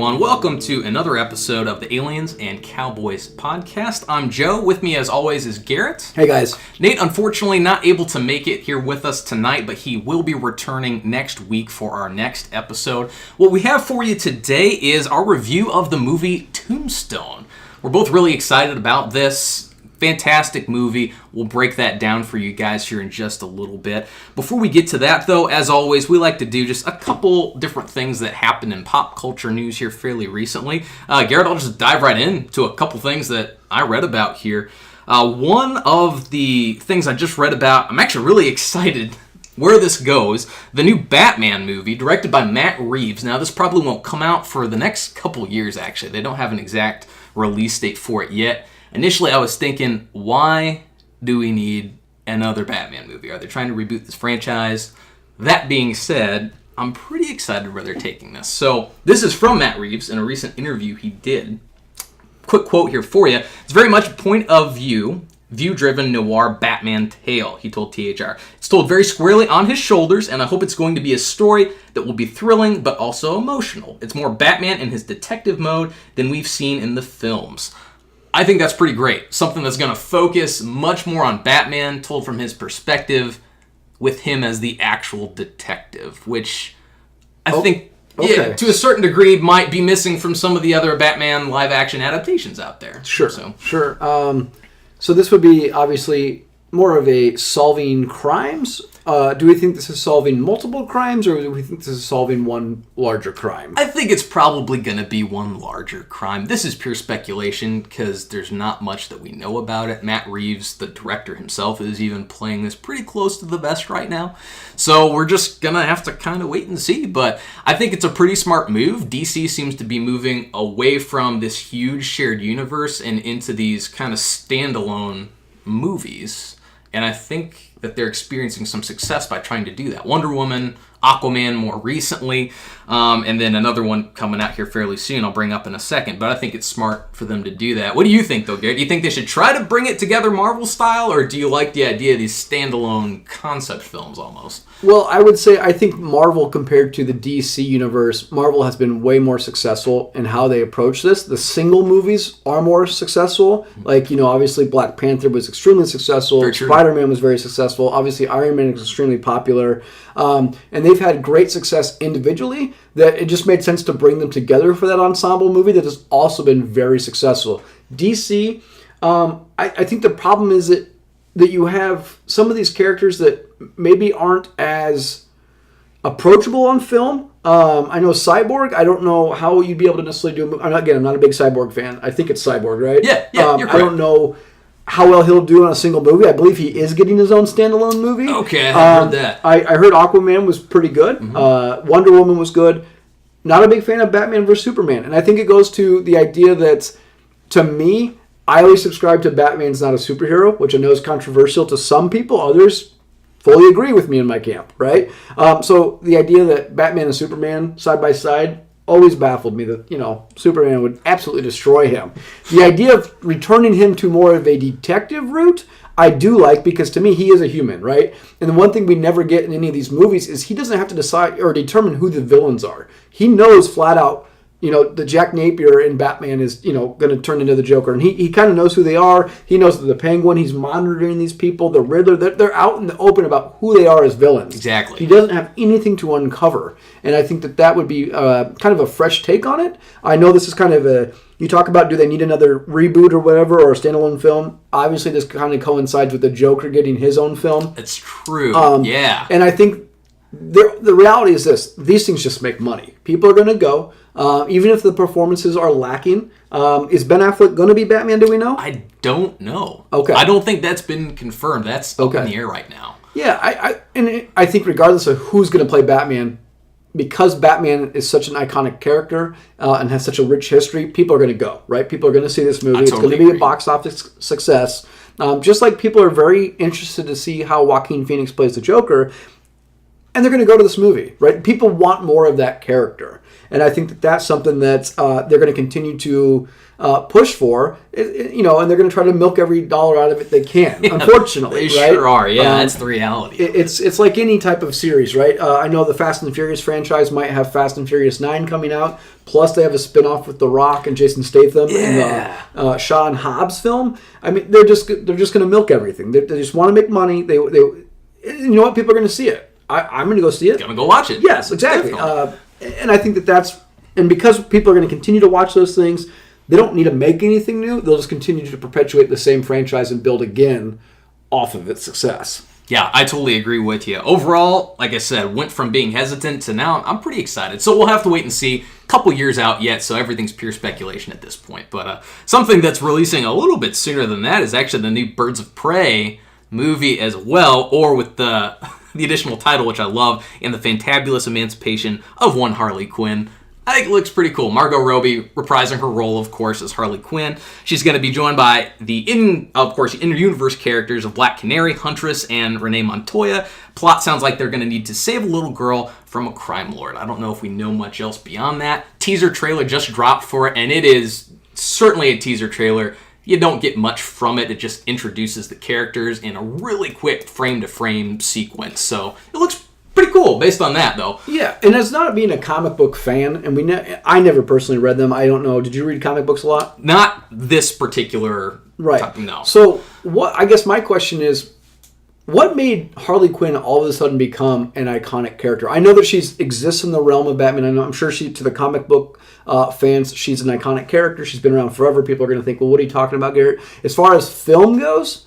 everyone. Welcome to another episode of the Aliens and Cowboys podcast. I'm Joe. With me, as always, is Garrett. Hey, guys. Nate, unfortunately, not able to make it here with us tonight, but he will be returning next week for our next episode. What we have for you today is our review of the movie Tombstone. We're both really excited about this. Fantastic movie. We'll break that down for you guys here in just a little bit. Before we get to that, though, as always, we like to do just a couple different things that happened in pop culture news here fairly recently. Garrett, I'll just dive right into a couple things that I read about here. One of the things I just read about, I'm actually really excited where this goes. The new Batman movie, directed by Matt Reeves. Now, this probably won't come out for the next couple years, actually. They don't have an exact release date for it yet. Initially, I was thinking, why do we need another Batman movie? Are they trying to reboot this franchise? That being said, I'm pretty excited where they're taking this. So, this is from Matt Reeves in a recent interview he did. Quick quote here for you. It's very much a point of view-driven noir Batman tale, he told THR. It's told very squarely on his shoulders, and I hope it's going to be a story that will be thrilling, but also emotional. It's more Batman in his detective mode than we've seen in the films. I think that's pretty great. Something that's going to focus much more on Batman, told from his perspective, with him as the actual detective, which I think, yeah, to a certain degree, might be missing from some of the other Batman live-action adaptations out there. Sure. So this would be, obviously, more of a solving crimes. Do we think this is solving multiple crimes, or do we think this is solving one larger crime? I think it's probably going to be one larger crime. This is pure speculation because there's not much that we know about it. Matt Reeves, the director himself, is even playing this pretty close to the vest right now. So we're just going to have to kind of wait and see. But I think it's a pretty smart move. DC seems to be moving away from this huge shared universe and into these kind of standalone movies. And I think that they're experiencing some success by trying to do that. Wonder Woman, Aquaman more recently, and then another one coming out here fairly soon I'll bring up in a second. But I think it's smart for them to do that. What do you think, though, Garrett? Do you think they should try to bring it together Marvel style, or do you like the idea of these standalone concept films almost? Well, I would say I think Marvel, compared to the DC universe, Marvel has been way more successful in how they approach this. The single movies are more successful. Like, obviously Black Panther was extremely successful. Spider-Man was very successful. Obviously Iron Man is extremely popular. And they've had great success individually, that it just made sense to bring them together for that ensemble movie that has also been very successful. DC, I think the problem is that you have some of these characters that maybe aren't as approachable on film. I know Cyborg, I don't know how you'd be able to necessarily do... I'm not a big Cyborg fan. I think it's Cyborg, right? Yeah, you're correct. I don't know how well he'll do on a single movie. I believe he is getting his own standalone movie. Okay, I heard that. I heard Aquaman was pretty good. Mm-hmm. Wonder Woman was good. Not a big fan of Batman vs. Superman. And I think it goes to the idea that, to me, I always subscribe to Batman's not a superhero, which I know is controversial to some people. Others fully agree with me in my camp, right? So the idea that Batman and Superman side by side always baffled me, that, Superman would absolutely destroy him. The idea of returning him to more of a detective route, I do like, because to me, he is a human, right? And the one thing we never get in any of these movies is he doesn't have to decide or determine who the villains are. He knows flat out, the Jack Napier in Batman is, going to turn into the Joker. And he kind of knows who they are. He knows that the Penguin, he's monitoring these people. The Riddler, they're out in the open about who they are as villains. Exactly. He doesn't have anything to uncover. And I think that would be kind of a fresh take on it. I know this is kind of you talk about, do they need another reboot or whatever, or a standalone film? Obviously, this kind of coincides with the Joker getting his own film. It's true, yeah. And I think the reality is this. These things just make money. People are going to go. Even if the performances are lacking. Is Ben Affleck going to be Batman, do we know? I don't know. Okay. I don't think that's been confirmed. That's up in the air right now. Yeah, I think regardless of who's going to play Batman, because Batman is such an iconic character and has such a rich history, people are going to go, right? People are going to see this movie. It's going to be a box office success. Just like people are very interested to see how Joaquin Phoenix plays the Joker, and they're going to go to this movie, right? People want more of that character. And I think that that's something that they're going to continue to push for, and they're going to try to milk every dollar out of it they can, unfortunately. They right? sure are, yeah, that's the reality. It's like any type of series, right? I know the Fast and the Furious franchise might have Fast and Furious 9 coming out, plus they have a spin-off with The Rock and Jason Statham in the Shaw and Hobbs film. I mean, they're just going to milk everything. They just want to make money. They you know what? People are going to see it. I'm going to go see it. Going to go watch it. Yes, exactly. And I think and because people are going to continue to watch those things, they don't need to make anything new. They'll just continue to perpetuate the same franchise and build again off of its success. Yeah, I totally agree with you. Overall, like I said, went from being hesitant to now I'm pretty excited. So we'll have to wait and see. A couple years out yet, so everything's pure speculation at this point. But something that's releasing a little bit sooner than that is actually the new Birds of Prey movie as well, or with the additional title, which I love, and the Fantabulous Emancipation of One Harley Quinn. I think it looks pretty cool. Margot Robbie reprising her role, of course, as Harley Quinn. She's going to be joined by the inter-universe characters of Black Canary, Huntress, and Renee Montoya. Plot sounds like they're going to need to save a little girl from a crime lord. I don't know if we know much else beyond that. Teaser trailer just dropped for it, and it is certainly a teaser trailer. You don't get much from it. It just introduces the characters in a really quick frame-to-frame sequence. So it looks pretty cool based on that, though. Yeah, and as not being a comic book fan, and I never personally read them. I don't know. Did you read comic books a lot? Not this particular. Right. No. So I guess my question is, what made Harley Quinn all of a sudden become an iconic character? I know that she exists in the realm of Batman. I'm sure to the comic book fans, she's an iconic character. She's been around forever. People are going to think, well, what are you talking about, Garrett? As far as film goes,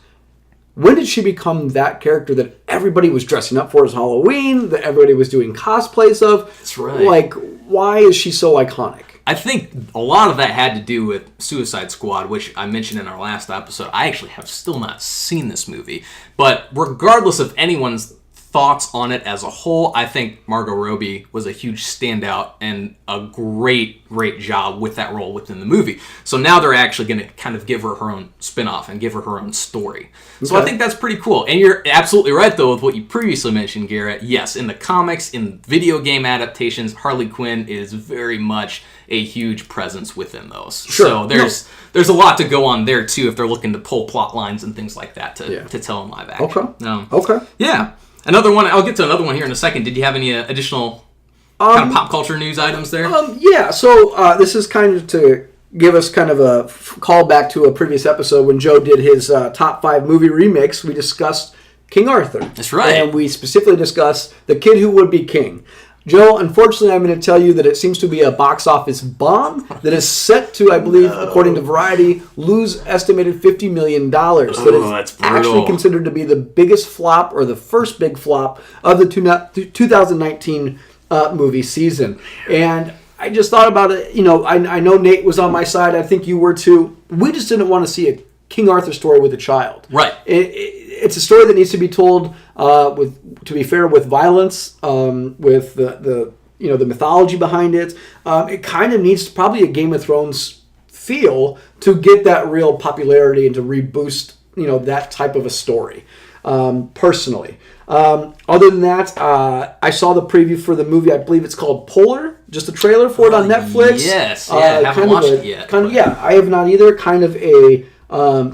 when did she become that character that everybody was dressing up for as Halloween, that everybody was doing cosplays of? That's right. Like, why is she so iconic? I think a lot of that had to do with Suicide Squad, which I mentioned in our last episode. I actually have still not seen this movie. But regardless of anyone's thoughts on it as a whole, I think Margot Robbie was a huge standout and a great job with that role within the movie. So now they're actually going to kind of give her own spin-off and give her own story. So I think that's pretty cool. And you're absolutely right, though, with what you previously mentioned, Garrett. Yes, in the comics, in video game adaptations, Harley Quinn is very much a huge presence within those. Sure. So there's a lot to go on there, too, if they're looking to pull plot lines and things like that to tell in live action. Okay. Yeah. Another one, I'll get to another one here in a second. Did you have any additional kind of pop culture news items there? Yeah, so this is kind of to give us kind of a callback to a previous episode when Joe did his top 5 movie remakes. We discussed King Arthur. That's right. And we specifically discussed The Kid Who Would Be King. Joe, unfortunately, I'm going to tell you that it seems to be a box office bomb that is set to, I believe, according to Variety, lose estimated $50 million. That is actually considered to be the biggest flop, or the first big flop, of the 2019 movie season. And I just thought about it. I know Nate was on my side. I think you were too. We just didn't want to see a King Arthur story with a child. Right. It's a story that needs to be told to be fair, with violence, with the mythology behind it. It kind of needs probably a Game of Thrones feel to get that real popularity and to reboost that type of a story. Personally, other than that, I saw the preview for the movie. I believe it's called Polar. Just a trailer for it on Netflix. Yes, I haven't watched it yet. I have not either. Kind of a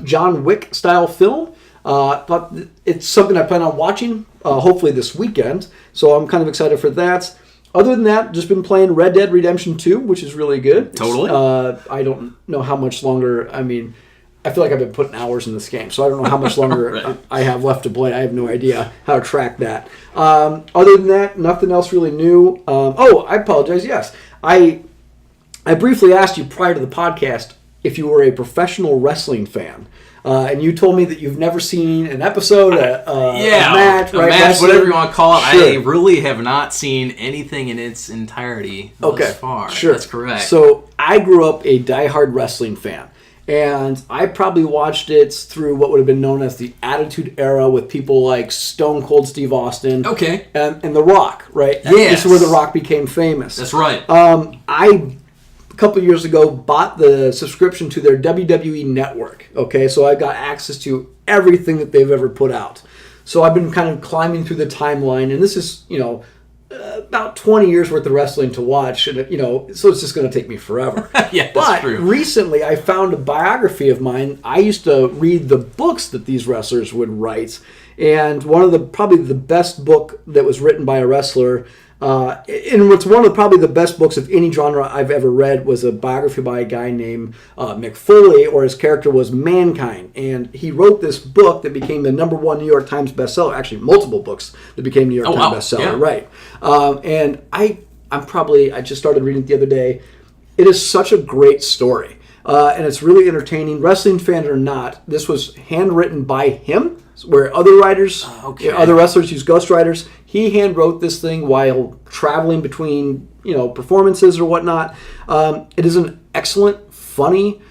John Wick style film. But it's something I plan on watching, hopefully this weekend. So I'm kind of excited for that. Other than that, just been playing Red Dead Redemption 2, which is really good. Totally. I don't know how much longer. I mean, I feel like I've been putting hours in this game, so I don't know how much longer right. I have left to play. I have no idea how to track that. Other than that, nothing else really new. I apologize. Yes, I briefly asked you prior to the podcast if you were a professional wrestling fan. And you told me that you've never seen an episode, a match, right? Whatever you want to call it. Sure. I really have not seen anything in its entirety thus far. Sure. That's correct. So I grew up a diehard wrestling fan. And I probably watched it through what would have been known as the Attitude Era with people like Stone Cold Steve Austin. Okay. And The Rock, right? Yes. This is where The Rock became famous. That's right. A couple of years ago, bought the subscription to their WWE network. Okay, so I got access to everything that they've ever put out. So I've been kind of climbing through the timeline, and this is, about 20 years worth of wrestling to watch, and so it's just going to take me forever. Yeah, that's but true. Recently I found a biography of mine. I used to read the books that these wrestlers would write, and one of probably the best book that was written by a wrestler, and it's one of probably the best books of any genre I've ever read, was a biography by a guy named Mick Foley, or his character was Mankind. And he wrote this book that became the #1 New York Times bestseller. Actually, multiple books that became New York Times bestseller. Yeah. Right. And I just started reading it the other day. It is such a great story. And it's really entertaining. Wrestling fan or not, this was handwritten by him, where other writers, other wrestlers use ghostwriters. He hand wrote this thing while traveling between, performances or whatnot. It is an excellent, funny,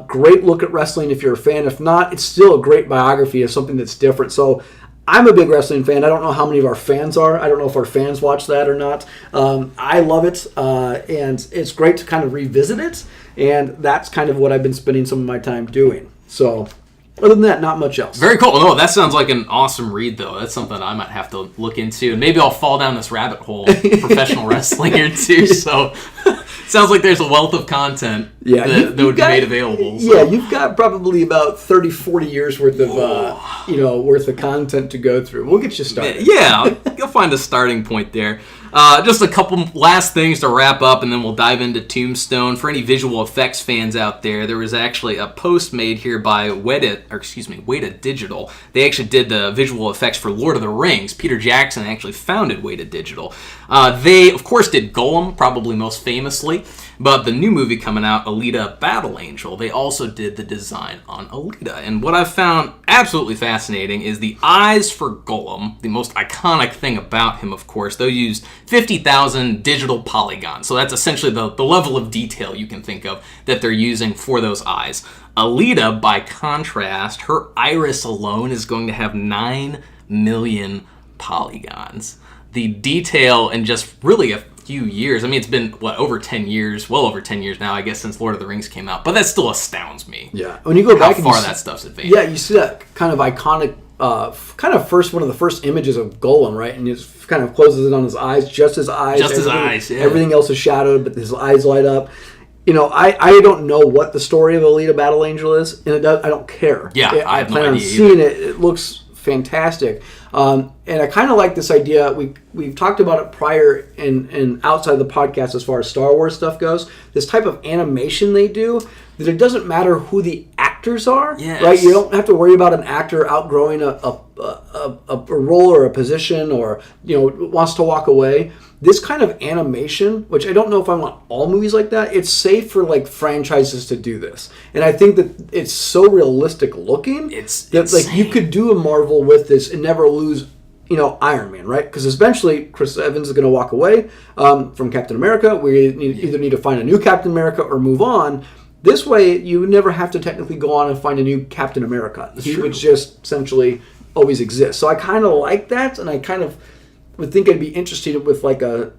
great look at wrestling if you're a fan. If not, it's still a great biography of something that's different. So I'm a big wrestling fan. I don't know how many of our fans are. I don't know if our fans watch that or not. I love it, and it's great to kind of revisit it. And that's kind of what I've been spending some of my time doing. So, other than that, not much else. Very cool. No, that sounds like an awesome read, though. That's something I might have to look into. And maybe I'll fall down this rabbit hole of professional wrestling here, too. So, sounds like there's a wealth of content that would be made available. So. Yeah, you've got probably about 30, 40 years worth of worth of content to go through. We'll get you started. Yeah, you'll find a starting point there. Just a couple last things to wrap up, and then we'll dive into Tombstone. For any visual effects fans out there, there was actually a post made here by Weta Digital. They actually did the visual effects for Lord of the Rings. Peter Jackson actually founded Weta Digital. They, of course, did Golem, probably most famously. But the new movie coming out, Alita Battle Angel, they also did the design on Alita. And what I've found absolutely fascinating is the eyes for Golem, the most iconic thing about him, of course. They used 50,000 digital polygons. So that's essentially the level of detail you can think of that they're using for those eyes. Alita, by contrast, her iris alone is going to have 9 million polygons. The detail in just really a few years. I mean, it's been, over 10 years, well over 10 years now, I guess, since Lord of the Rings came out. But that still astounds me. Yeah. When you go back how far that stuff's advanced. Yeah, you see that kind of iconic, one of the first images of Golem, right? And it kind of closes it on his eyes, just his eyes. Just his eyes, yeah. Everything else is shadowed, but his eyes light up. I don't know what the story of Alita Battle Angel is, and I don't care. Yeah, I have plan no on idea seeing it. It looks fantastic. And I kind of like this idea. We've talked about it prior and outside the podcast as far as Star Wars stuff goes. This type of animation they do, that it doesn't matter who the actors are, yes. Right? You don't have to worry about an actor outgrowing a role or a position, or wants to walk away. This kind of animation, which I don't know if I want all movies like that, it's safe for like franchises to do this. And I think that it's so realistic looking that like you could do a Marvel with this and never lose, Iron Man, right? Because eventually Chris Evans is going to walk away from Captain America. We either need to find a new Captain America or move on. This way, you never have to technically go on and find a new Captain America. He would just essentially always exist. So I kind of like that, and I kind of would think I'd be interested with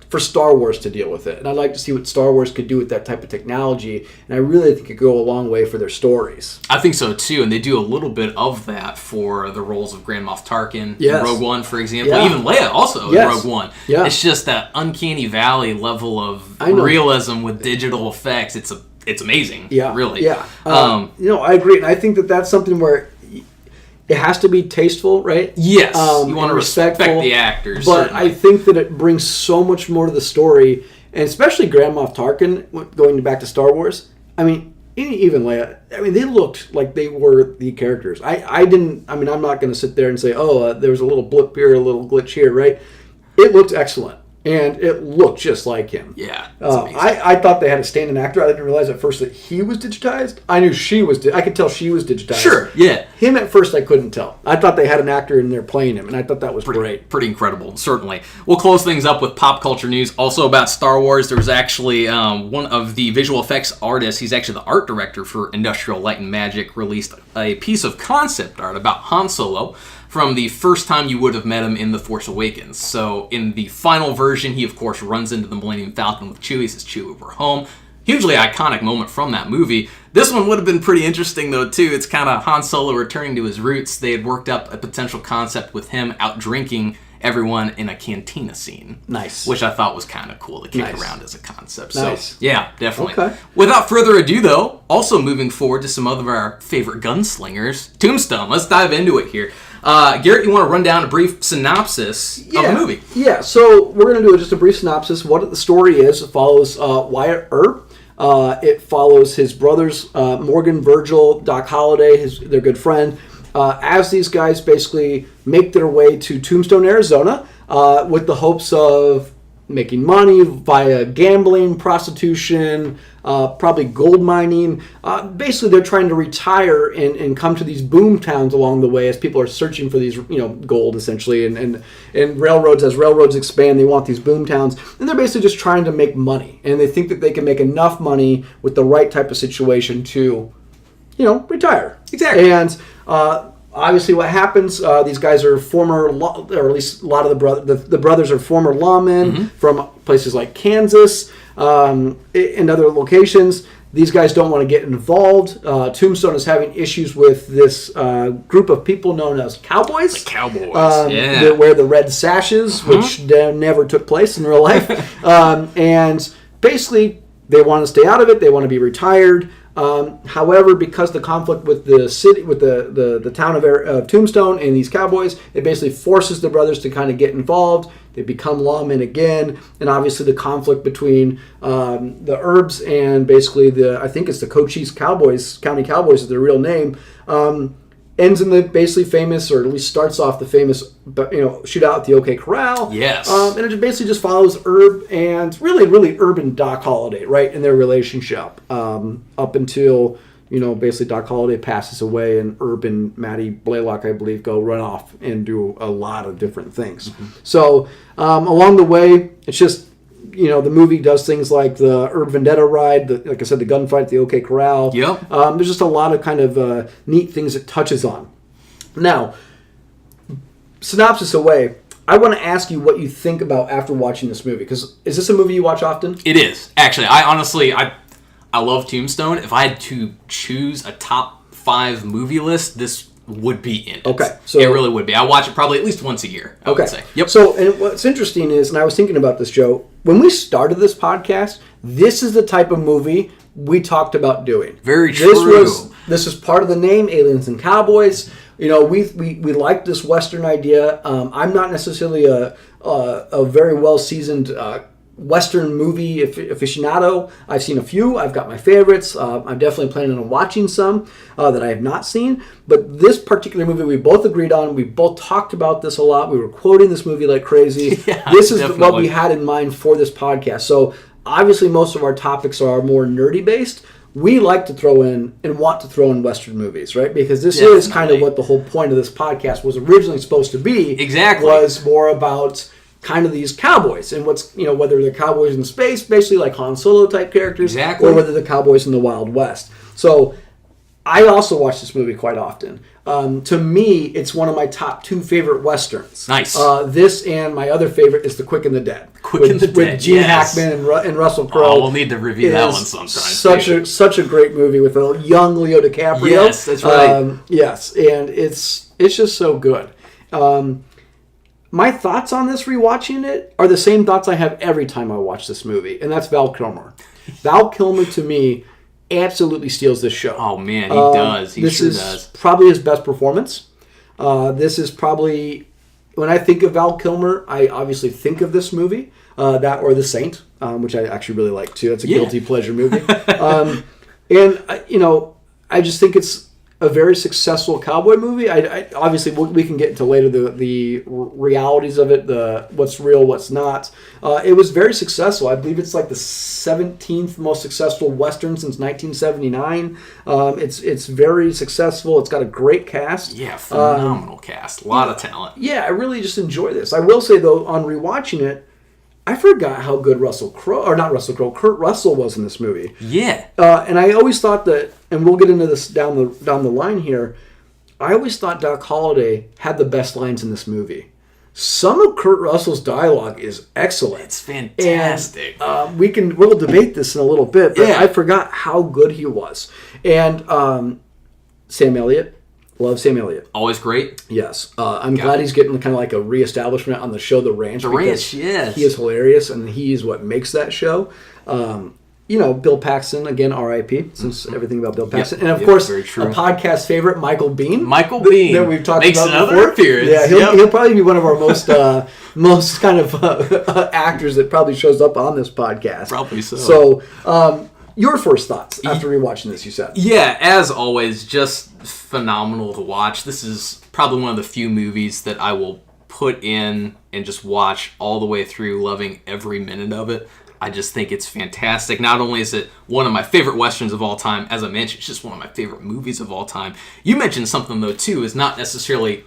for Star Wars to deal with it. And I'd like to see what Star Wars could do with that type of technology. And I really think it could go a long way for their stories. I think so too, and they do a little bit of that for the roles of Grand Moff Tarkin in Rogue One, for example. Yeah. Even Leia also in Rogue One. Yeah. It's just that uncanny valley level of realism with digital effects. It's amazing. Yeah, really. Yeah. I agree, and I think that that's something where it has to be tasteful, right? Yes, you want to respect the actors. But certainly. I think that it brings so much more to the story, and especially Grand Moff Tarkin, going back to Star Wars. I mean, even Leia, they looked like they were the characters. I'm not going to sit there and say, there was a little blip here, a little glitch here, right? It looked excellent. And it looked just like him. Yeah. I thought they had a stand-in actor. I didn't realize at first that he was digitized. I knew she was. I could tell she was digitized. Sure. Yeah. Him at first I couldn't tell. I thought they had an actor in there playing him, and I thought that was great. Pretty incredible. Certainly. We'll close things up with pop culture news. Also about Star Wars, there was actually one of the visual effects artists. He's actually the art director for Industrial Light and Magic. Released a piece of concept art about Han Solo from the first time you would have met him in The Force Awakens. So in the final version, he of course runs into the Millennium Falcon with Chewie, says, "Chewie, we're home." Hugely iconic moment from that movie. This one would have been pretty interesting though too. It's kind of Han Solo returning to his roots. They had worked up a potential concept with him out drinking everyone in a cantina scene. Nice. Which I thought was kind of cool to kick around as a concept. Nice. So, yeah, definitely. Okay. Without further ado, though, also moving forward to some of our favorite gunslingers, Tombstone. Let's dive into it here. Garrett, you want to run down a brief synopsis of the movie? Yeah, so we're going to do just a brief synopsis. What the story is, it follows Wyatt Earp. It follows his brothers, Morgan, Virgil, Doc Holliday, their good friend, as these guys basically make their way to Tombstone, Arizona, with the hopes of making money via gambling, prostitution, probably gold mining. Basically, they're trying to retire and come to these boom towns along the way as people are searching for these, gold essentially, and railroads. As railroads expand, they want these boom towns, and they're basically just trying to make money, and they think that they can make enough money with the right type of situation to, retire. Exactly. And obviously, what happens? These guys are former, or at least a lot of the brothers are former lawmen from places like Kansas and other locations. These guys don't want to get involved. Tombstone is having issues with this group of people known as Cowboys. The Cowboys, They wear the red sashes, which never took place in real life. And basically, they want to stay out of it. They want to be retired. However, because the conflict with the city, with the town of Tombstone and these Cowboys, it basically forces the brothers to kind of get involved. They become lawmen again, and obviously the conflict between the Erbs and basically I think it's the Cochise Cowboys, County Cowboys is their real name, ends in the basically famous, or at least starts off the famous, shootout at the OK Corral. Yes. And it basically just follows Herb and really Herb and Doc Holliday, right, in their relationship up until, basically Doc Holliday passes away and Herb and Maddie Blaylock, I believe, go run off and do a lot of different things. So along the way, it's just, the movie does things like the Herb Vendetta ride, like I said, the gunfight at the OK Corral. Yep. There's just a lot of kind of neat things it touches on. Now, synopsis away, I want to ask you what you think about after watching this movie, because is this a movie you watch often? It is. Actually, I love Tombstone. If I had to choose a top 5 movie list, this would be in it. Okay. So it really would be. I watch it probably at least once a year, I would say. Yep. So, and what's interesting is, and I was thinking about this, Joe, when we started this podcast, this is the type of movie we talked about doing. Very true. This is part of the name, Aliens and Cowboys. We like this Western idea. I'm not necessarily a very well-seasoned Western movie aficionado. I've seen a few. I've got my favorites. I'm definitely planning on watching some that I have not seen. But this particular movie we both agreed on. We both talked about this a lot. We were quoting this movie like crazy. Yeah, this is definitely what we had in mind for this podcast. So obviously most of our topics are more nerdy based. We like to throw in and want to throw in Western movies, right? Because this is kind of what the whole point of this podcast was originally supposed to be. Exactly. Was more about kind of these cowboys and what's, whether they're cowboys in space, basically like Han Solo type characters, exactly, or whether they're cowboys in the Wild West. So I also watch this movie quite often. To me, it's one of my top 2 favorite Westerns. Nice. This and my other favorite is The Quick and the Dead. With Gene Hackman and Russell Crowe. Oh, we'll need to review that one sometime. Such a great movie with a young Leo DiCaprio. Yes, that's right. Yes, and it's just so good. My thoughts on this rewatching it are the same thoughts I have every time I watch this movie, and that's Val Kilmer. Val Kilmer, to me, absolutely steals this show. Oh, man, he does. He this sure is does. Probably his best performance. This is probably, when I think of Val Kilmer, I obviously think of this movie, that or The Saint, which I actually really like, too. That's a guilty pleasure movie. And, I just think it's a very successful cowboy movie. I obviously we can get into later the realities of it, the what's real, what's not. It was very successful. I believe it's like the 17th most successful Western since 1979. It's very successful. It's got a great cast. Yeah, phenomenal cast. A lot of talent. Yeah, I really just enjoy this. I will say though, on rewatching it, I forgot how good Kurt Russell was in this movie. Yeah. And I always thought that, and we'll get into this down the line here, I always thought Doc Holliday had the best lines in this movie. Some of Kurt Russell's dialogue is excellent. It's fantastic. And we'll debate this in a little bit, but I forgot how good he was. And Sam Elliott, Love Sam Elliott. Always great. Yes. I'm glad he's getting kind of like a reestablishment on the show The Ranch. The Ranch, yes. He is hilarious, and he is what makes that show. Bill Paxton, again, R.I.P., since everything about Bill Paxton. And, of course, a podcast favorite, Michael Biehn. Michael Biehn. That we've talked Makes about another before. appearance. Yeah, he'll probably be one of our most kind of actors that probably shows up on this podcast. Probably so. So, your first thoughts after rewatching this, you said? Yeah, as always, just phenomenal to watch. This is probably one of the few movies that I will put in and just watch all the way through, loving every minute of it. I just think it's fantastic. Not only is it one of my favorite Westerns of all time, as I mentioned, it's just one of my favorite movies of all time. You mentioned something, though, too, is not necessarily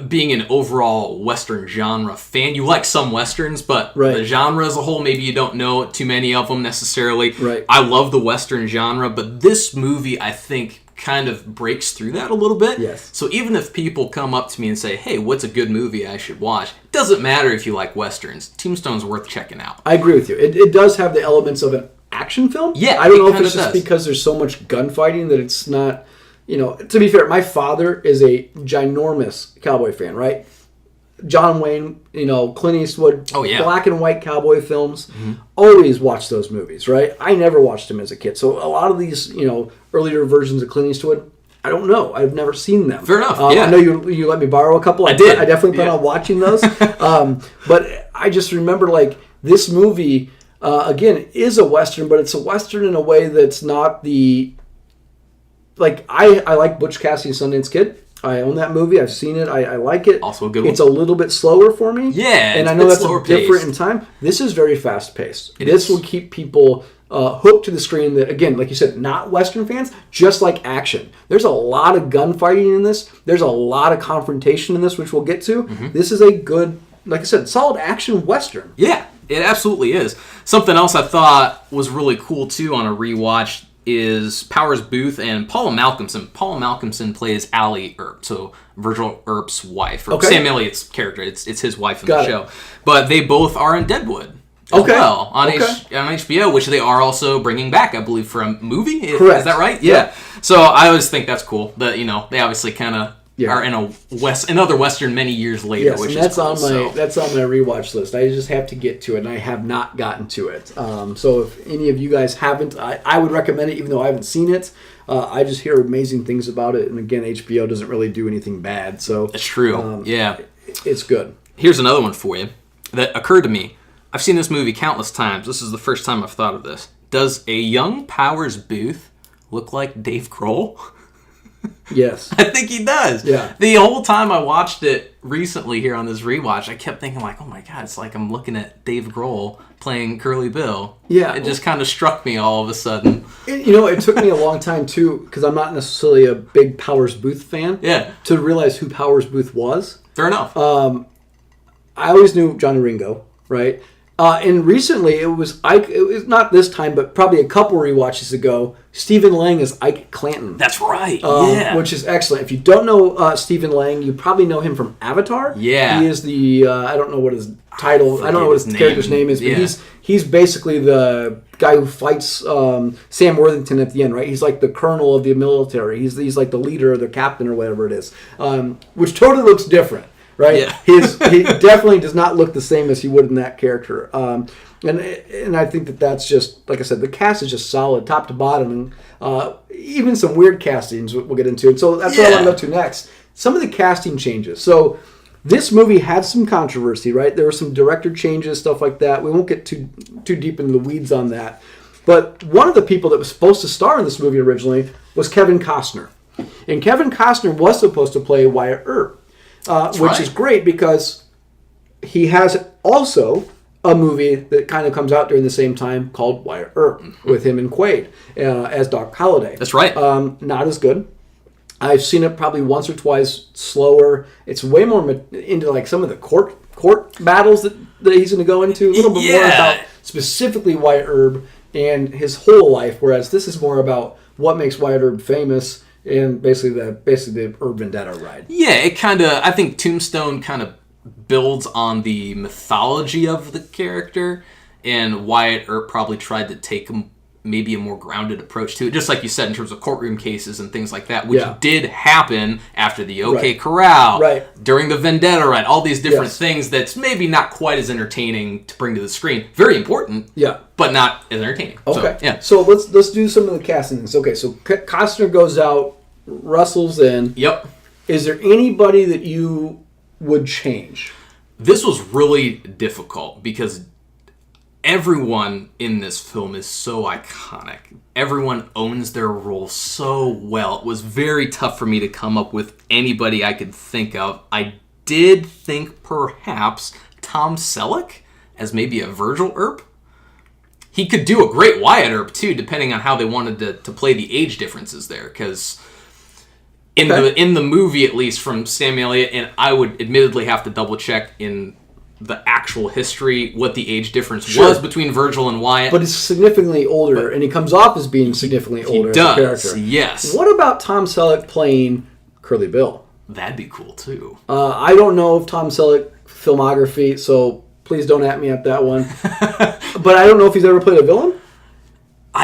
being an overall Western genre fan. You like some Westerns, but the genre as a whole, maybe you don't know too many of them necessarily. Right. I love the Western genre, but this movie, I think, kind of breaks through that a little bit. Yes. So even if people come up to me and say, hey, what's a good movie I should watch? It doesn't matter if you like Westerns. Tombstone's worth checking out. I agree with you. It does have the elements of an action film. Yeah, I don't know if it's just because there's so much gunfighting that it's not... to be fair, my father is a ginormous cowboy fan, right? John Wayne, Clint Eastwood, black and white cowboy films. Mm-hmm. Always watched those movies, right? I never watched them as a kid. So a lot of these, earlier versions of Clint Eastwood, I don't know. I've never seen them. Fair enough, I know you let me borrow a couple. I did. I definitely plan on watching those. But I just remember, this movie, again, is a Western, but it's a Western in a way that's not the... I like Butch Cassidy and Sundance Kid. I own that movie. I've seen it. I like it. Also a good one. It's a little bit slower for me. Yeah, and I know that's different in time. This is very fast paced. This will keep people hooked to the screen. That, again, like you said, not Western fans, just like action. There's a lot of gunfighting in this. There's a lot of confrontation in this, which we'll get to. Mm-hmm. This is a good, like I said, solid action Western. Yeah, it absolutely is. Something else I thought was really cool too on a rewatch is Powers Booth and Paula Malcolmson. Paula Malcolmson plays Allie Earp, so Virgil Earp's wife, or Sam Elliott's character. It's his wife in the show. But they both are in Deadwood as well on HBO, which they are also bringing back, I believe, for a movie. Correct. Is that right? Yeah. So I always think that's cool that they obviously kind of are in another Western many years later. Yes, which and that's is cool, that's on my rewatch list. I just have to get to it, and I have not gotten to it. So if any of you guys haven't, I would recommend it, even though I haven't seen it. I just hear amazing things about it, and again, HBO doesn't really do anything bad. So it's true. It's good. Here's another one for you that occurred to me. I've seen this movie countless times. This is the first time I've thought of this. Does a young Powers Booth look like Dave Grohl? Yes. I think he does. Yeah. The whole time I watched it recently here on this rewatch, I kept thinking oh my God, it's like I'm looking at Dave Grohl playing Curly Bill. Yeah. It just kind of struck me all of a sudden. It took me a long time too, because I'm not necessarily a big Powers Booth fan. Yeah. To realize who Powers Booth was. Fair enough. I always knew Johnny Ringo, right? And recently, it was not this time, but probably a couple rewatches ago, Stephen Lang is Ike Clanton. That's right, which is excellent. If you don't know Stephen Lang, you probably know him from Avatar. Yeah. He is the, I don't know what his title, I don't know what his character's name is, but he's basically the guy who fights Sam Worthington at the end, right? He's like the colonel of the military. He's like the leader or the captain or whatever it is, which totally looks different. Right, yeah. He definitely does not look the same as he would in that character, and I think that's just, like I said, the cast is just solid, top to bottom, and even some weird castings we'll get into. And so that's what I want to go to next. Some of the casting changes. So this movie had some controversy, right? There were some director changes, stuff like that. We won't get too deep into the weeds on that. But one of the people that was supposed to star in this movie originally was Kevin Costner, and Kevin Costner was supposed to play Wyatt Earp. Which is great because he has also a movie that kind of comes out during the same time called Wyatt Earp with him and Quaid as Doc Holliday. That's right. Not as good. I've seen it probably once or twice, slower. It's way more into like some of the court battles that he's going to go into. A little bit more about specifically Wyatt Earp and his whole life, whereas this is more about what makes Wyatt Earp famous. And basically the Earp Vendetta ride. Yeah, I think Tombstone kind of builds on the mythology of the character, and Wyatt Earp probably tried to take him maybe a more grounded approach to it, just like you said in terms of courtroom cases and things like that, which did happen after the OK Corral, during the Vendetta, right? All these different things that's maybe not quite as entertaining to bring to the screen. Very important, but not as entertaining. Okay, so let's do some of the casting things. Okay, so Costner goes out, Russell's in. Yep. Is there anybody that you would change? This was really difficult because everyone in this film is so iconic. Everyone owns their role so well. It was very tough for me to come up with anybody I could think of. I did think perhaps Tom Selleck as maybe a Virgil Earp. He could do a great Wyatt Earp too, depending on how they wanted to play the age differences there. Because in the movie, at least from Sam Elliott, and I would admittedly have to double check in the actual history what the age difference was between Virgil and Wyatt. But he's significantly older, and he comes off as being significantly older as a character. Yes. What about Tom Selleck playing Curly Bill? That'd be cool too. I don't know if Tom Selleck filmography, so please don't at me at that one. But I don't know if he's ever played a villain.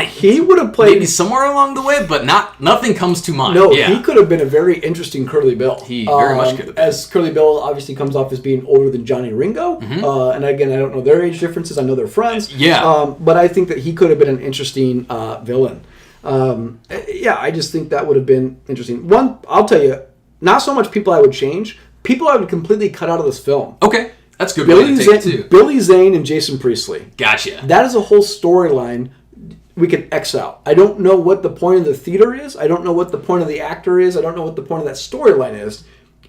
He would have played maybe somewhere along the way, but nothing comes to mind. No, he could have been a very interesting Curly Bill. He very much could have been. As Curly Bill obviously comes off as being older than Johnny Ringo. And again, I don't know their age differences. I know they're friends. But I think that he could have been an interesting villain. I just think that would have been interesting. One, I'll tell you, not so much people I would change. People I would completely cut out of this film. Okay. That's a good way to take it too. Billy Zane and Jason Priestley. Gotcha. That is a whole storyline we could X out. I don't know what the point of the theater is. I don't know what the point of the actor is. I don't know what the point of that storyline is.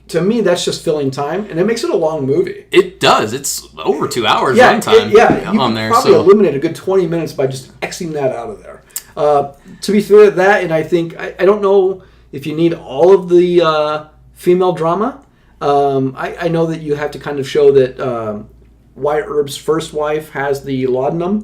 To me, that's just filling time, and it makes it a long movie. It does. It's over 2 hours runtime. You on there. Probably eliminate a good 20 minutes by just Xing that out of there. To be fair to that, and I think I don't know if you need all of the female drama. I know that you have to kind of show that Wyatt Earp's first wife has the laudanum,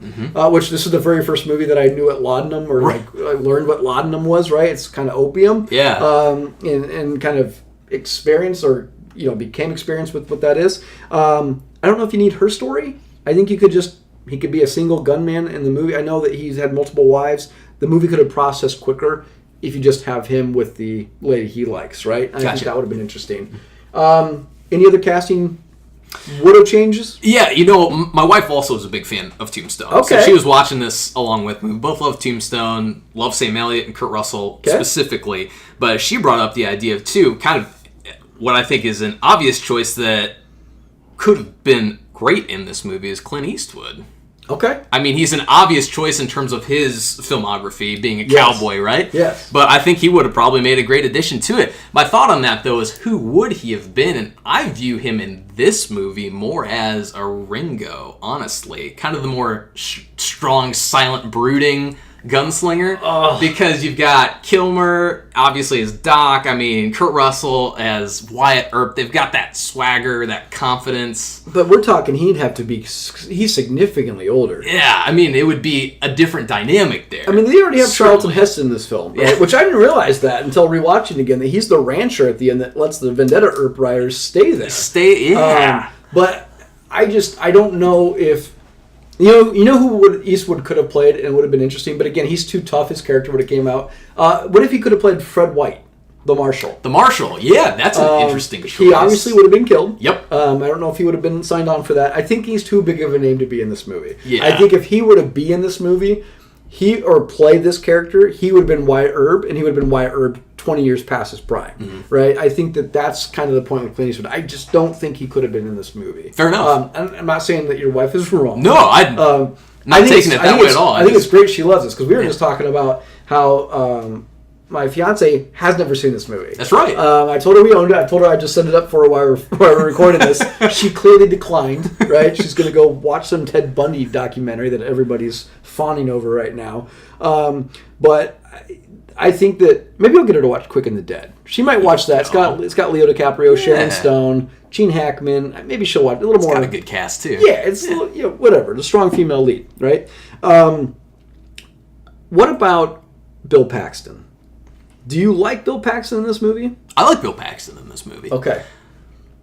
which this is the very first movie that I knew what laudanum, or I learned what laudanum was, right? It's kind of opium. And kind of experience, or became experienced with what that is. I don't know if you need her story. I think he could be a single gunman in the movie. I know that he's had multiple wives. The movie could have processed quicker if you just have him with the lady he likes, right? I think that would have been interesting. Any other casting would have changes? Yeah, my wife also is a big fan of Tombstone. Okay. So she was watching this along with me. We both love Tombstone, love Sam Elliott and Kurt Russell specifically. But she brought up the idea of, too, kind of what I think is an obvious choice that could have been great in this movie is Clint Eastwood. Okay. I mean, he's an obvious choice in terms of his filmography, being a cowboy, right? Yes. But I think he would have probably made a great addition to it. My thought on that, though, is who would he have been? And I view him in this movie more as a Ringo, honestly. Kind of the more strong, silent, brooding gunslinger. Because you've got Kilmer, obviously, as Doc. I mean, Kurt Russell as Wyatt Earp. They've got that swagger, that confidence. But we're talking he's significantly older. Yeah, I mean, it would be a different dynamic there. I mean, they already have Charlton Heston in this film, right? Which I didn't realize that until rewatching again, that he's the rancher at the end that lets the Vendetta Earp riders stay there. But I don't know if... You know who Eastwood could have played and would have been interesting, but again, he's too tough. His character would have came out. What if he could have played Fred White, the Marshal? The Marshal, yeah, that's an interesting choice. He obviously would have been killed. Yep. I don't know if he would have been signed on for that. I think he's too big of a name to be in this movie. Yeah. I think if he were to be in this movie, played this character, he would have been Wyatt Earp, and he would have been Wyatt Earp 20 years past his prime, right? I think that's kind of the point with Clint Eastwood. I just don't think he could have been in this movie. Fair enough. I'm not saying that your wife is wrong. No, I'm not taking it that way at all. I think it's great she loves this, because we were just talking about how my fiance has never seen this movie. That's right. I told her we owned it. I told her I'd just set it up for her while we're recording this. She clearly declined, right? She's going to go watch some Ted Bundy documentary that everybody's fawning over right now. But I think that maybe I'll get her to watch Quick and the Dead. She might watch that. It's got Leo DiCaprio, Sharon Stone, Gene Hackman. Maybe she'll watch a little more. It's got a good cast too. Yeah, it's whatever. The strong female lead, right? What about Bill Paxton? Do you like Bill Paxton in this movie? I like Bill Paxton in this movie. Okay.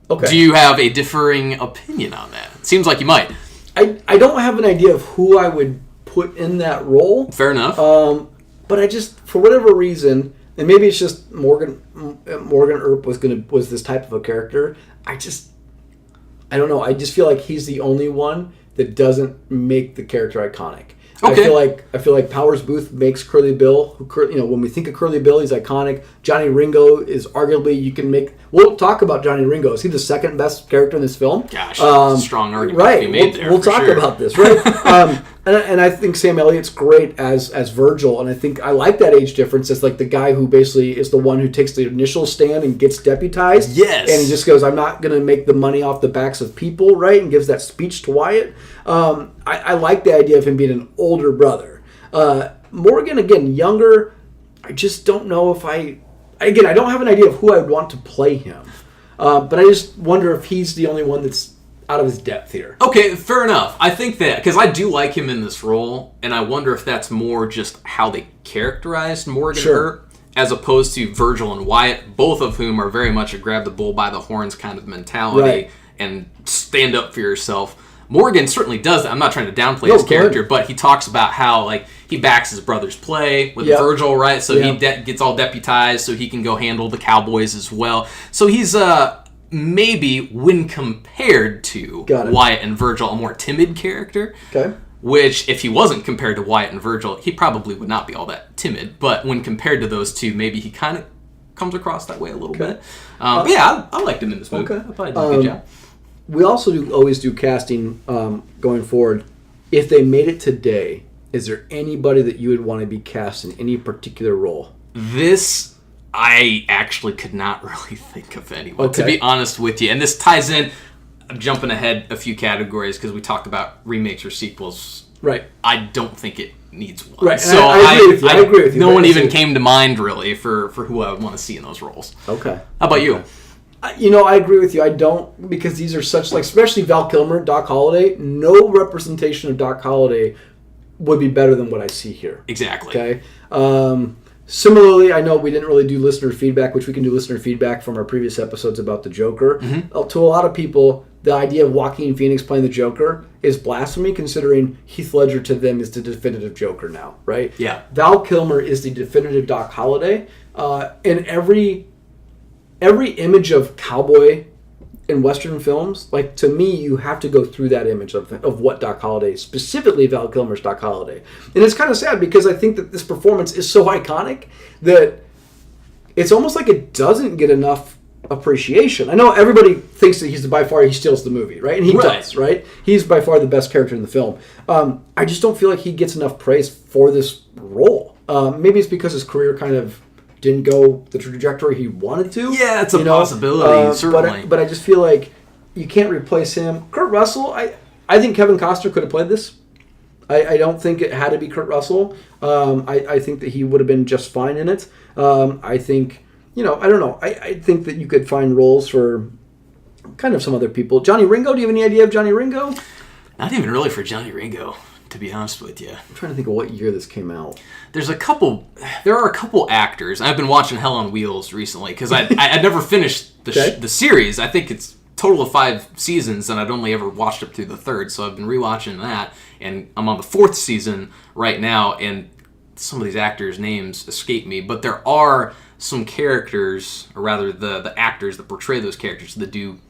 Do you have a differing opinion on that? It seems like you might. I don't have an idea of who I would put in that role. Fair enough. But I just, for whatever reason, and maybe it's just Morgan Earp was this type of a character. I don't know. I just feel like he's the only one that doesn't make the character iconic. Okay. I feel like Powers Booth makes Curly Bill. When we think of Curly Bill, he's iconic. Johnny Ringo is arguably We'll talk about Johnny Ringo. Is he the second best character in this film? Gosh, strong argument right. to be made there. We'll talk about this, right? And I think Sam Elliott's great as Virgil, and I think I like that age difference as like the guy who basically is the one who takes the initial stand and gets deputized. Yes. And he just goes, I'm not going to make the money off the backs of people, right? And gives that speech to Wyatt. I like the idea of him being an older brother. Morgan, again, younger. I just don't know if I don't have an idea of who I would want to play him. But I just wonder if he's the only one that's out of his depth here. Okay, fair enough. I think that, because I do like him in this role, and I wonder if that's more just how they characterized Morgan Earp, as opposed to Virgil and Wyatt, both of whom are very much a grab the bull by the horns kind of mentality and stand up for yourself. Morgan certainly does that. I'm not trying to downplay his character, but he talks about how he backs his brother's play with Virgil, right? So he gets all deputized so he can go handle the Cowboys as well. So he's maybe, when compared to Wyatt and Virgil, a more timid character. Okay. Which, if he wasn't compared to Wyatt and Virgil, he probably would not be all that timid. But when compared to those two, maybe he kind of comes across that way a little bit. But yeah, I liked him in this movie. Okay. I thought he did a good job. We also always do casting going forward. If they made it today, is there anybody that you would want to be cast in any particular role? This, I actually could not really think of anyone, to be honest with you. And this ties in, I'm jumping ahead a few categories because we talked about remakes or sequels. Right. I don't think it needs one. Right. So I agree with you. No one even came to mind, really, for who I would want to see in those roles. Okay. How about you? I agree with you. I don't, because these are such, especially Val Kilmer, Doc Holliday, no representation of Doc Holliday would be better than what I see here. Exactly. Okay. Similarly, I know we didn't really do listener feedback, which we can do listener feedback from our previous episodes about the Joker. Mm-hmm. To a lot of people, the idea of Joaquin Phoenix playing the Joker is blasphemy, considering Heath Ledger to them is the definitive Joker now, right? Yeah. Val Kilmer is the definitive Doc Holliday. And every image of cowboy in Western films, to me, you have to go through that image of what Doc Holliday, specifically Val Kilmer's Doc Holliday. And it's kind of sad because I think that this performance is so iconic that it's almost like it doesn't get enough appreciation. I know everybody thinks that he steals the movie, right? And he does, right? He's by far the best character in the film. I just don't feel like he gets enough praise for this role. Maybe it's because his career kind of didn't go the trajectory he wanted to. Yeah, it's a possibility, certainly. But I just feel like you can't replace him. Kurt Russell, I think Kevin Costner could have played this. I don't think it had to be Kurt Russell. I think that he would have been just fine in it. I think, I don't know. I think that you could find roles for kind of some other people. Johnny Ringo, do you have any idea of Johnny Ringo? Not even really for Johnny Ringo, to be honest with you. I'm trying to think of what year this came out. There are a couple actors. I've been watching Hell on Wheels recently because I never finished the series. I think it's total of 5 seasons, and I'd only ever watched up through the 3rd, so I've been rewatching that, and I'm on the 4th season right now, and some of these actors' names escape me, but there are some characters, or rather the actors that portray those characters that do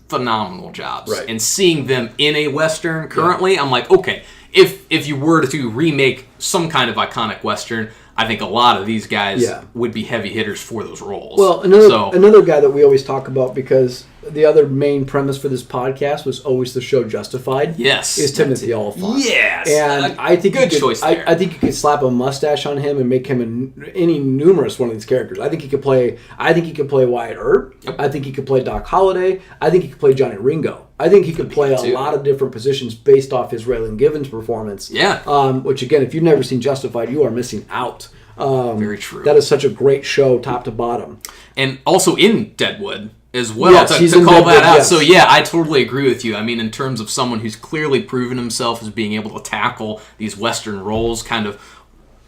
phenomenal jobs. Right. And seeing them in a Western currently, I'm like, okay, if you were to remake some kind of iconic Western, I think a lot of these guys would be heavy hitters for those roles. Well, another guy that we always talk about, because the other main premise for this podcast was always the show Justified. Yes, is Timothy Olyphant. Yes, and I think choice there. I think you could slap a mustache on him and make him any numerous one of these characters. I think he could play Wyatt Earp. Yep. I think he could play Doc Holliday. I think he could play Johnny Ringo. I think he could play a lot of different positions based off his Raylan Givens performance. Yeah. Which, again, if you've never seen Justified, you are missing out. Very true. That is such a great show, top to bottom. And also in Deadwood as well, yes, to call that out. Yes. So, yeah, I totally agree with you. I mean, in terms of someone who's clearly proven himself as being able to tackle these Western roles, kind of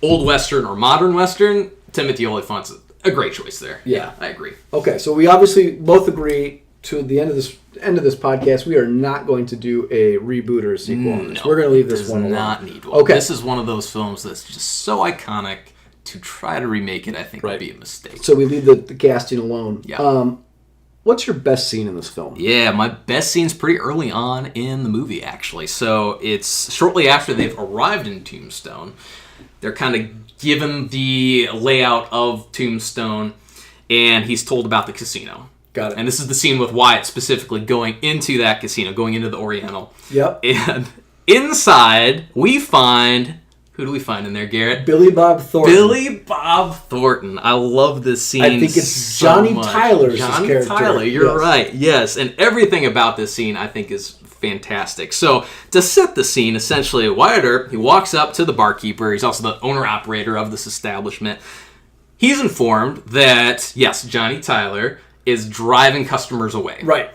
old Western or modern Western, Timothy Olyphant's a great choice there. Yeah. I agree. Okay, so we obviously both agree to the end of this podcast, we are not going to do a reboot or a sequel on this. We're going to leave this one alone. Does not need one. Okay. This is one of those films that's just so iconic. To try to remake it, I think, would be a mistake. So we leave the casting alone. Yeah. What's your best scene in this film? Yeah, my best scene's pretty early on in the movie, actually. So it's shortly after they've arrived in Tombstone. They're kind of given the layout of Tombstone, and he's told about the casino. Got it. And this is the scene with Wyatt specifically going into that casino, going into the Oriental. Yep. And inside, we find... Who do we find in there, Garrett? Billy Bob Thornton. Billy Bob Thornton. I love this scene. I think it's Johnny Tyler's Johnny character. Tyler, you're right. Yes, and everything about this scene I think is fantastic. So to set the scene, essentially, Wyatt Earp, he walks up to the barkeeper. He's also the owner-operator of this establishment. He's informed that, yes, Johnny Tyler is driving customers away. Right.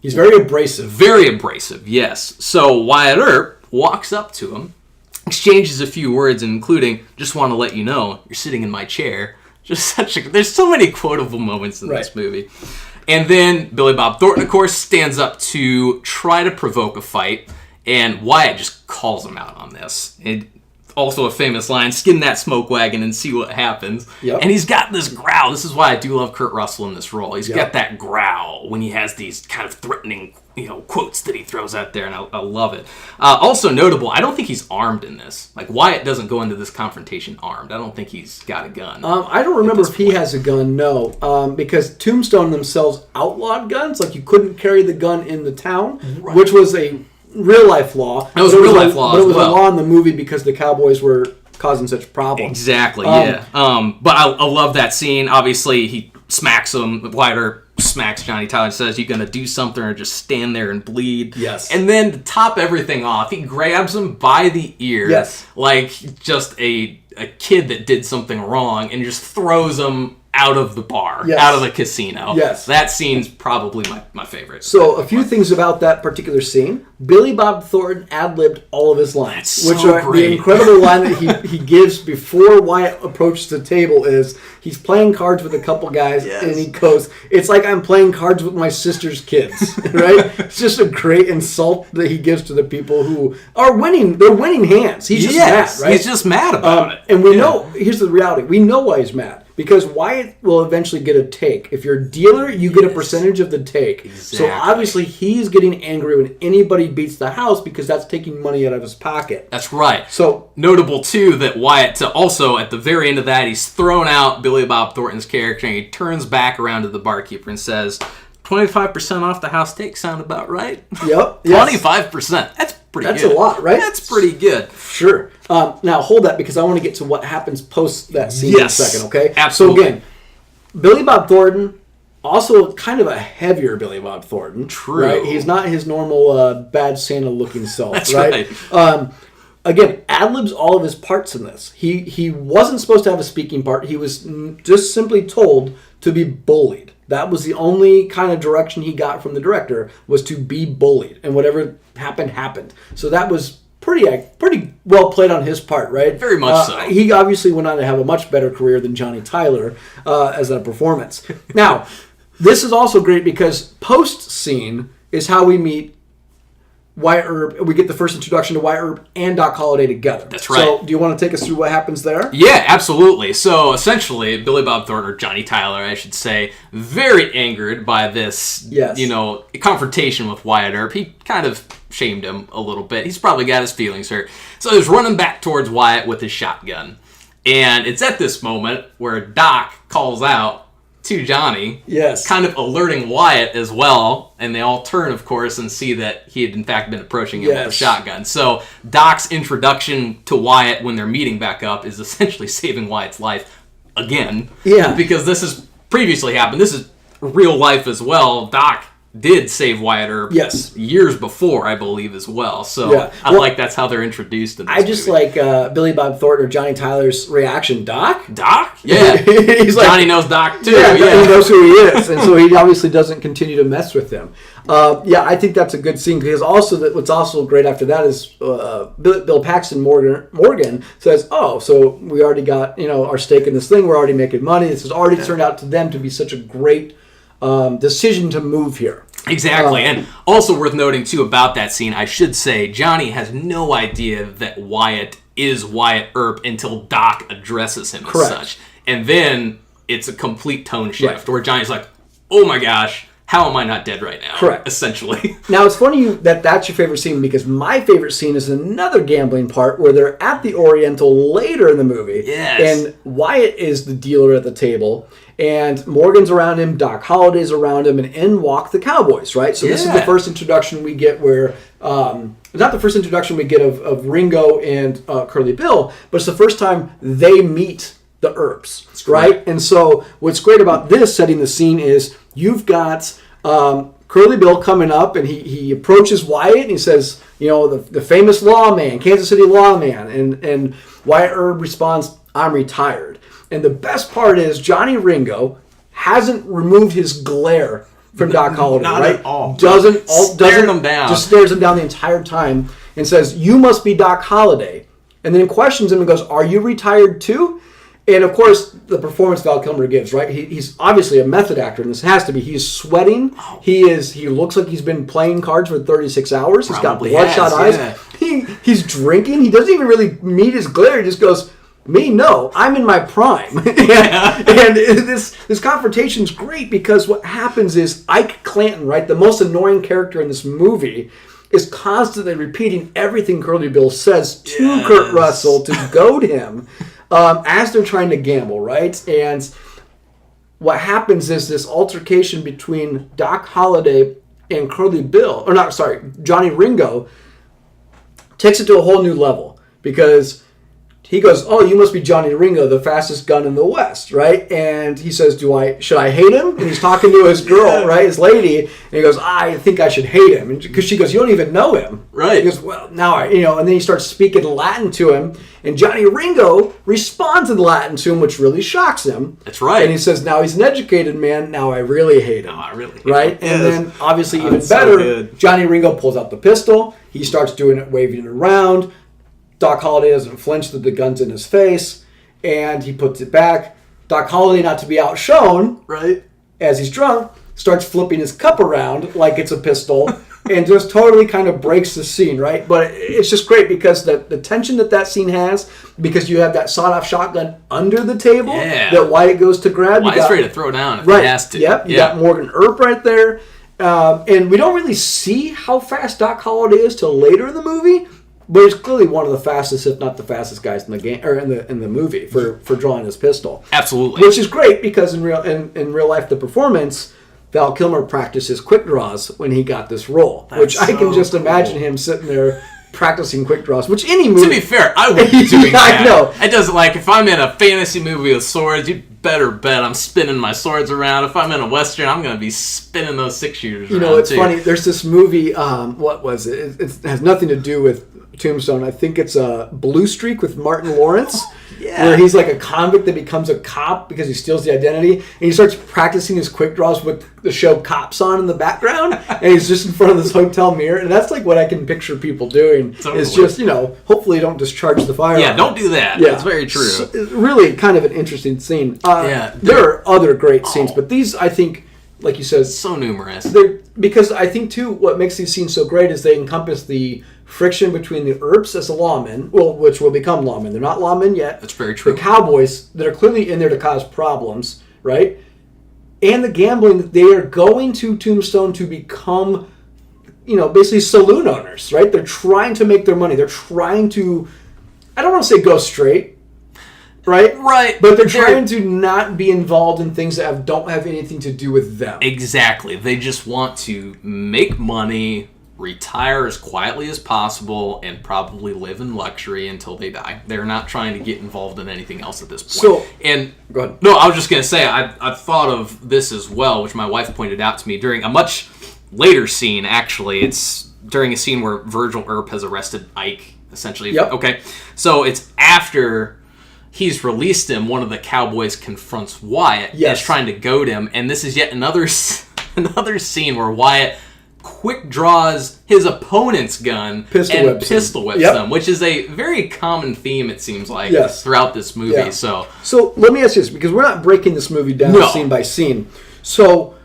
He's very abrasive. Very abrasive, yes. So Wyatt Earp walks up to him, exchanges a few words, including, just want to let you know, you're sitting in my chair. Just there's so many quotable moments in this movie. And then Billy Bob Thornton, of course, stands up to try to provoke a fight, and Wyatt just calls him out on this. And also a famous line, skin that smoke wagon and see what happens. Yep. And he's got this growl. This is why I do love Kurt Russell in this role. He's got that growl when he has these kind of threatening quotes that he throws out there, and I love it. Also notable, I don't think he's armed in this. Like, Wyatt doesn't go into this confrontation armed. I don't think he's got a gun. I don't remember if he has a gun, no. Because Tombstone themselves outlawed guns. Like, you couldn't carry the gun in the town, which was a real-life law. It was a real-life law But it was as well. a law in the movie because the Cowboys were causing such problems. Exactly, yeah. But I love that scene. Obviously, he smacks him. Wyatt Earp smacks Johnny Tyler and says, you gonna do something or just stand there and bleed? Yes. And then to top everything off, he grabs him by the ear. Yes. Like just a kid that did something wrong and just throws him out of the bar, out of the casino. Yes. That scene's probably my favorite. So, a few things about that particular scene. Billy Bob Thornton ad-libbed all of his lines. That's so great. The incredible line that he gives before Wyatt approaches the table is, he's playing cards with a couple guys, and he goes, it's like I'm playing cards with my sister's kids, right? It's just a great insult that he gives to the people who are winning. They're winning hands. He's just mad, right? He's just mad about it. And we know, here's the reality, we know why he's mad. Because Wyatt will eventually get a take. If you're a dealer, you get a percentage of the take. Exactly. So obviously he's getting angry when anybody beats the house because that's taking money out of his pocket. That's right. So notable too that Wyatt also at the very end of that, he's thrown out Billy Bob Thornton's character and he turns back around to the barkeeper and says, 25% off the house take sound about right? Yep. 25%. That's pretty good. That's a lot, right? That's pretty good. Sure. Now hold that because I want to get to what happens post that scene in a second, okay? Absolutely. So again, Billy Bob Thornton, also kind of a heavier Billy Bob Thornton. True. Right? He's not his normal bad Santa looking self, That's right? Again, ad-libs all of his parts in this. He wasn't supposed to have a speaking part. He was just simply told to be bullied. That was the only kind of direction he got from the director, was to be bullied. And whatever happened. So that was pretty well played on his part, right? Very much so. He obviously went on to have a much better career than Johnny Tyler as a performance. Now, this is also great because post-scene is how we meet Wyatt Earp. We get the first introduction to Wyatt Earp and Doc Holliday together. That's right. So do you want to take us through what happens there? Yeah, absolutely. So essentially, Billy Bob Thornton, or Johnny Tyler, I should say, very angered by this, confrontation with Wyatt Earp. He kind of shamed him a little bit. He's probably got his feelings hurt. So he's running back towards Wyatt with his shotgun. And it's at this moment where Doc calls out to Johnny, kind of alerting Wyatt as well, and they all turn, of course, and see that he had in fact been approaching him with a shotgun. So Doc's introduction to Wyatt when they're meeting back up is essentially saving Wyatt's life again. Yeah. Because this has previously happened. This is real life as well. Doc did save Wyatt Earp years before, I believe, as well. So I like that's how they're introduced in this movie. Like Billy Bob Thornton or Johnny Tyler's reaction. Doc? Doc? Yeah. He's like, Johnny knows Doc, too. Yeah, he knows who he is. And so he obviously doesn't continue to mess with him. I think that's a good scene because what's also great after that is Bill Paxton Morgan says, oh, so we already got our stake in this thing. We're already making money. This has already turned out to them to be such a great decision to move here. Exactly, and also worth noting, too, about that scene, I should say, Johnny has no idea that Wyatt is Wyatt Earp until Doc addresses him as such. And then it's a complete tone shift, where Johnny's like, oh my gosh, how am I not dead right now? Correct. Essentially. Now, it's funny that that's your favorite scene, because my favorite scene is another gambling part where they're at the Oriental later in the movie. Yes. And Wyatt is the dealer at the table. And Morgan's around him, Doc Holliday's around him, and in walk the Cowboys, right? So this is the first introduction we get where, not the first introduction we get of Ringo and Curly Bill, but it's the first time they meet the Earps, right? And so what's great about this, setting the scene, is you've got Curly Bill coming up, and he approaches Wyatt, and he says, you know, the famous lawman, Kansas City lawman, and Wyatt Earp responds, I'm retired. And the best part is Johnny Ringo hasn't removed his glare from Doc Holliday, Not right? at all. Doesn't him down. Just stares him down the entire time and says, "You must be Doc Holliday." And then questions him and goes, "Are you retired too?" And of course, the performance Val Kilmer gives, right? He's obviously a method actor, and this has to be. He's sweating. He looks like he's been playing cards for 36 hours. He's got bloodshot eyes. Yeah. He's drinking. He doesn't even really meet his glare. He just goes, "Me, no, I'm in my prime." and this confrontation's great because what happens is Ike Clanton, right, the most annoying character in this movie, is constantly repeating everything Curly Bill says to Kurt Russell to goad him as they're trying to gamble, right? And what happens is this altercation between Doc Holliday and Johnny Ringo takes it to a whole new level because he goes, "Oh, you must be Johnny Ringo, the fastest gun in the West," right? And he says, should I hate him?" And he's talking to his girl, right, his lady, and he goes, "I think I should hate him," because she goes, "You don't even know him," right? He goes, "Well, now and then he starts speaking Latin to him, and Johnny Ringo responds in Latin to him, which really shocks him. That's right. And he says, "Now he's an educated man. Now I really hate him." No, I really hate right? him. And then obviously even so better, good. Johnny Ringo pulls out the pistol. He starts doing it, waving it around. Doc Holliday doesn't flinch that the gun's in his face, and he puts it back. Doc Holliday, not to be outshone, right, as he's drunk, starts flipping his cup around like it's a pistol, and just totally kind of breaks the scene, right? But it's just great because the tension that scene has, because you have that sawed-off shotgun under the table that Wyatt goes to grab. Wyatt's ready to throw down if he has to. Yep, you got Morgan Earp right there. And we don't really see how fast Doc Holliday is till later in the movie, but he's clearly one of the fastest, if not the fastest guys in the game or in the movie for drawing his pistol. Absolutely, which is great because in real life the performance, Val Kilmer practices quick draws when he got this role, which I can just imagine him sitting there practicing quick draws. Which any movie, to be fair, I would be doing that. I know. It doesn't like if I'm in a fantasy movie with swords, you better bet I'm spinning my swords around. If I'm in a western, I'm going to be spinning those 6-shooters around. You know, it's too. funny. There's this movie. What was it? It has nothing to do with Tombstone. I think it's a Blue Streak with Martin Lawrence, where he's like a convict that becomes a cop because he steals the identity, and he starts practicing his quick draws with the show Cops on in the background, and he's just in front of this hotel mirror, and that's like what I can picture people doing. Totally. Is just, hopefully don't discharge the firearm. Yeah, don't do that. Yeah, that's very true. So, it's really kind of an interesting scene. There are other great scenes, but these, I think, like you said, so numerous. Because I think too, what makes these scenes so great is they encompass the friction between the Earps as a lawman, which will become lawmen. They're not lawmen yet. That's very true. The Cowboys that are clearly in there to cause problems, right? And the gambling that they are going to Tombstone to become, basically saloon owners, right? They're trying to make their money. They're trying to, I don't want to say go straight, right? Right. But they're trying to not be involved in things that don't have anything to do with them. Exactly. They just want to make money, retire as quietly as possible, and probably live in luxury until they die. They're not trying to get involved in anything else at this point. Go ahead. No, I was just going to say, I've thought of this as well, which my wife pointed out to me during a much later scene, actually. It's during a scene where Virgil Earp has arrested Ike, essentially. Yep. Okay. So it's after he's released him, one of the Cowboys confronts Wyatt and is trying to goad him, and this is yet another scene where Wyatt quick draws his opponent's gun and pistol whips them, which is a very common theme, it seems like, throughout this movie. So let me ask you this, because we're not breaking this movie down scene by scene. So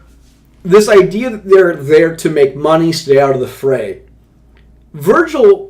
this idea that they're there to make money, stay out of the fray. Virgil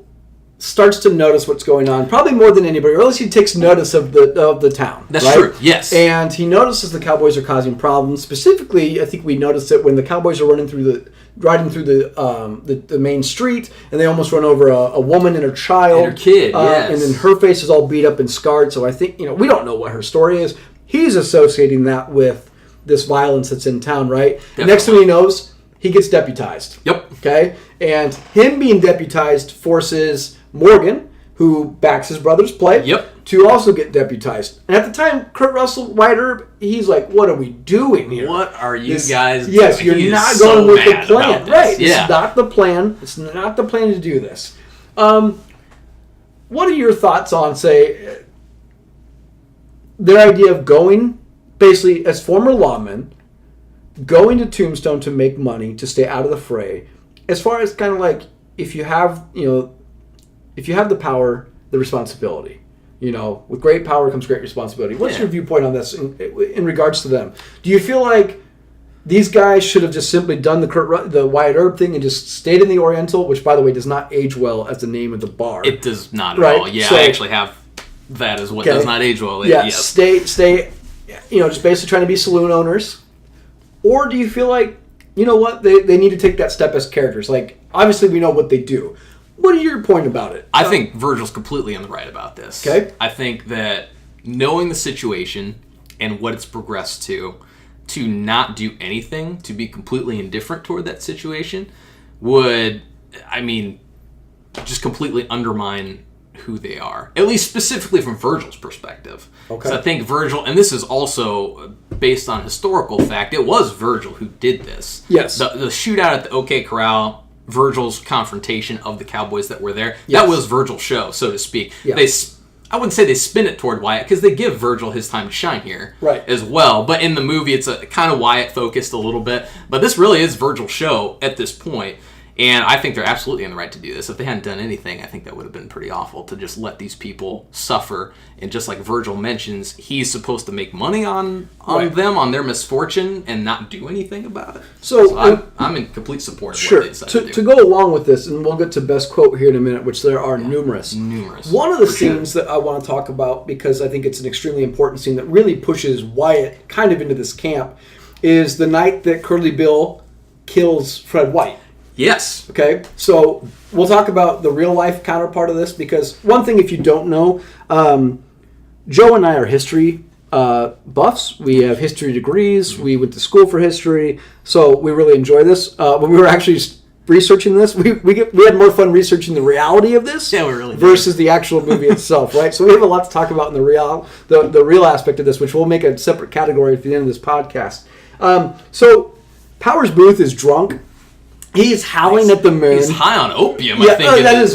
starts to notice what's going on, probably more than anybody, or at least he takes notice of the town. That's right? true, yes. And he notices the Cowboys are causing problems. Specifically, I think we noticed it when the Cowboys are riding through the main street, and they almost run over a woman and her child. And her kid, yes. And then her face is all beat up and scarred, so I think, we don't know what her story is. He's associating that with this violence that's in town, right? Definitely. Next thing he knows, he gets deputized. Yep. Okay? And him being deputized forces Morgan, who backs his brother's play, to also get deputized. And at the time, Kurt Russell, Wyatt Earp, he's like, what are we doing here? What are you guys doing? Yes, you're not going with the plan. Right. Yeah. It's not the plan. It's not the plan to do this. What are your thoughts on, say, their idea of going, basically, as former lawmen, going to Tombstone to make money, to stay out of the fray, as far as kind of like, if you have the power, the responsibility. With great power comes great responsibility. What's your viewpoint on this in regards to them? Do you feel like these guys should have just simply done the Wyatt Earp thing and just stayed in the Oriental, which, by the way, does not age well as the name of the bar? It does not at all. Yeah, so, I actually have that as what does not age well. Yeah, yes. Stay, just basically trying to be saloon owners. Or do you feel like, what, they need to take that step as characters? Like, obviously we know what they do. What are your point about it? I think Virgil's completely in the right about this. Okay. I think that knowing the situation and what it's progressed to not do anything, to be completely indifferent toward that situation, would, just completely undermine who they are. At least specifically from Virgil's perspective. Okay. So I think Virgil, and this is also based on historical fact, it was Virgil who did this. Yes. The shootout at the OK Corral, Virgil's confrontation of the Cowboys that were there, that was Virgil's show, so to speak. Yeah. I wouldn't say they spin it toward Wyatt, because they give Virgil his time to shine here as well. But in the movie, it's a kind of Wyatt-focused a little bit. But this really is Virgil's show at this point. And I think they're absolutely in the right to do this. If they hadn't done anything, I think that would have been pretty awful to just let these people suffer. And just like Virgil mentions, he's supposed to make money on them, on their misfortune, and not do anything about it. So I'm in complete support of what they decided to do. To go along with this, and we'll get to best quote here in a minute, which there are numerous. One of the scenes that I want to talk about, because I think it's an extremely important scene that really pushes Wyatt kind of into this camp, is the night that Curly Bill kills Fred White. Yes. Okay, so we'll talk about the real-life counterpart of this, because one thing, if you don't know, Joe and I are history buffs. We have history degrees. We went to school for history, so we really enjoy this. When we were actually researching this, we had more fun researching the reality of this versus the actual movie itself, right? So we have a lot to talk about in the real aspect of this, which we'll make a separate category at the end of this podcast. So Powers Booth is drunk. He's howling at the moon. He's high on opium, yeah, I think.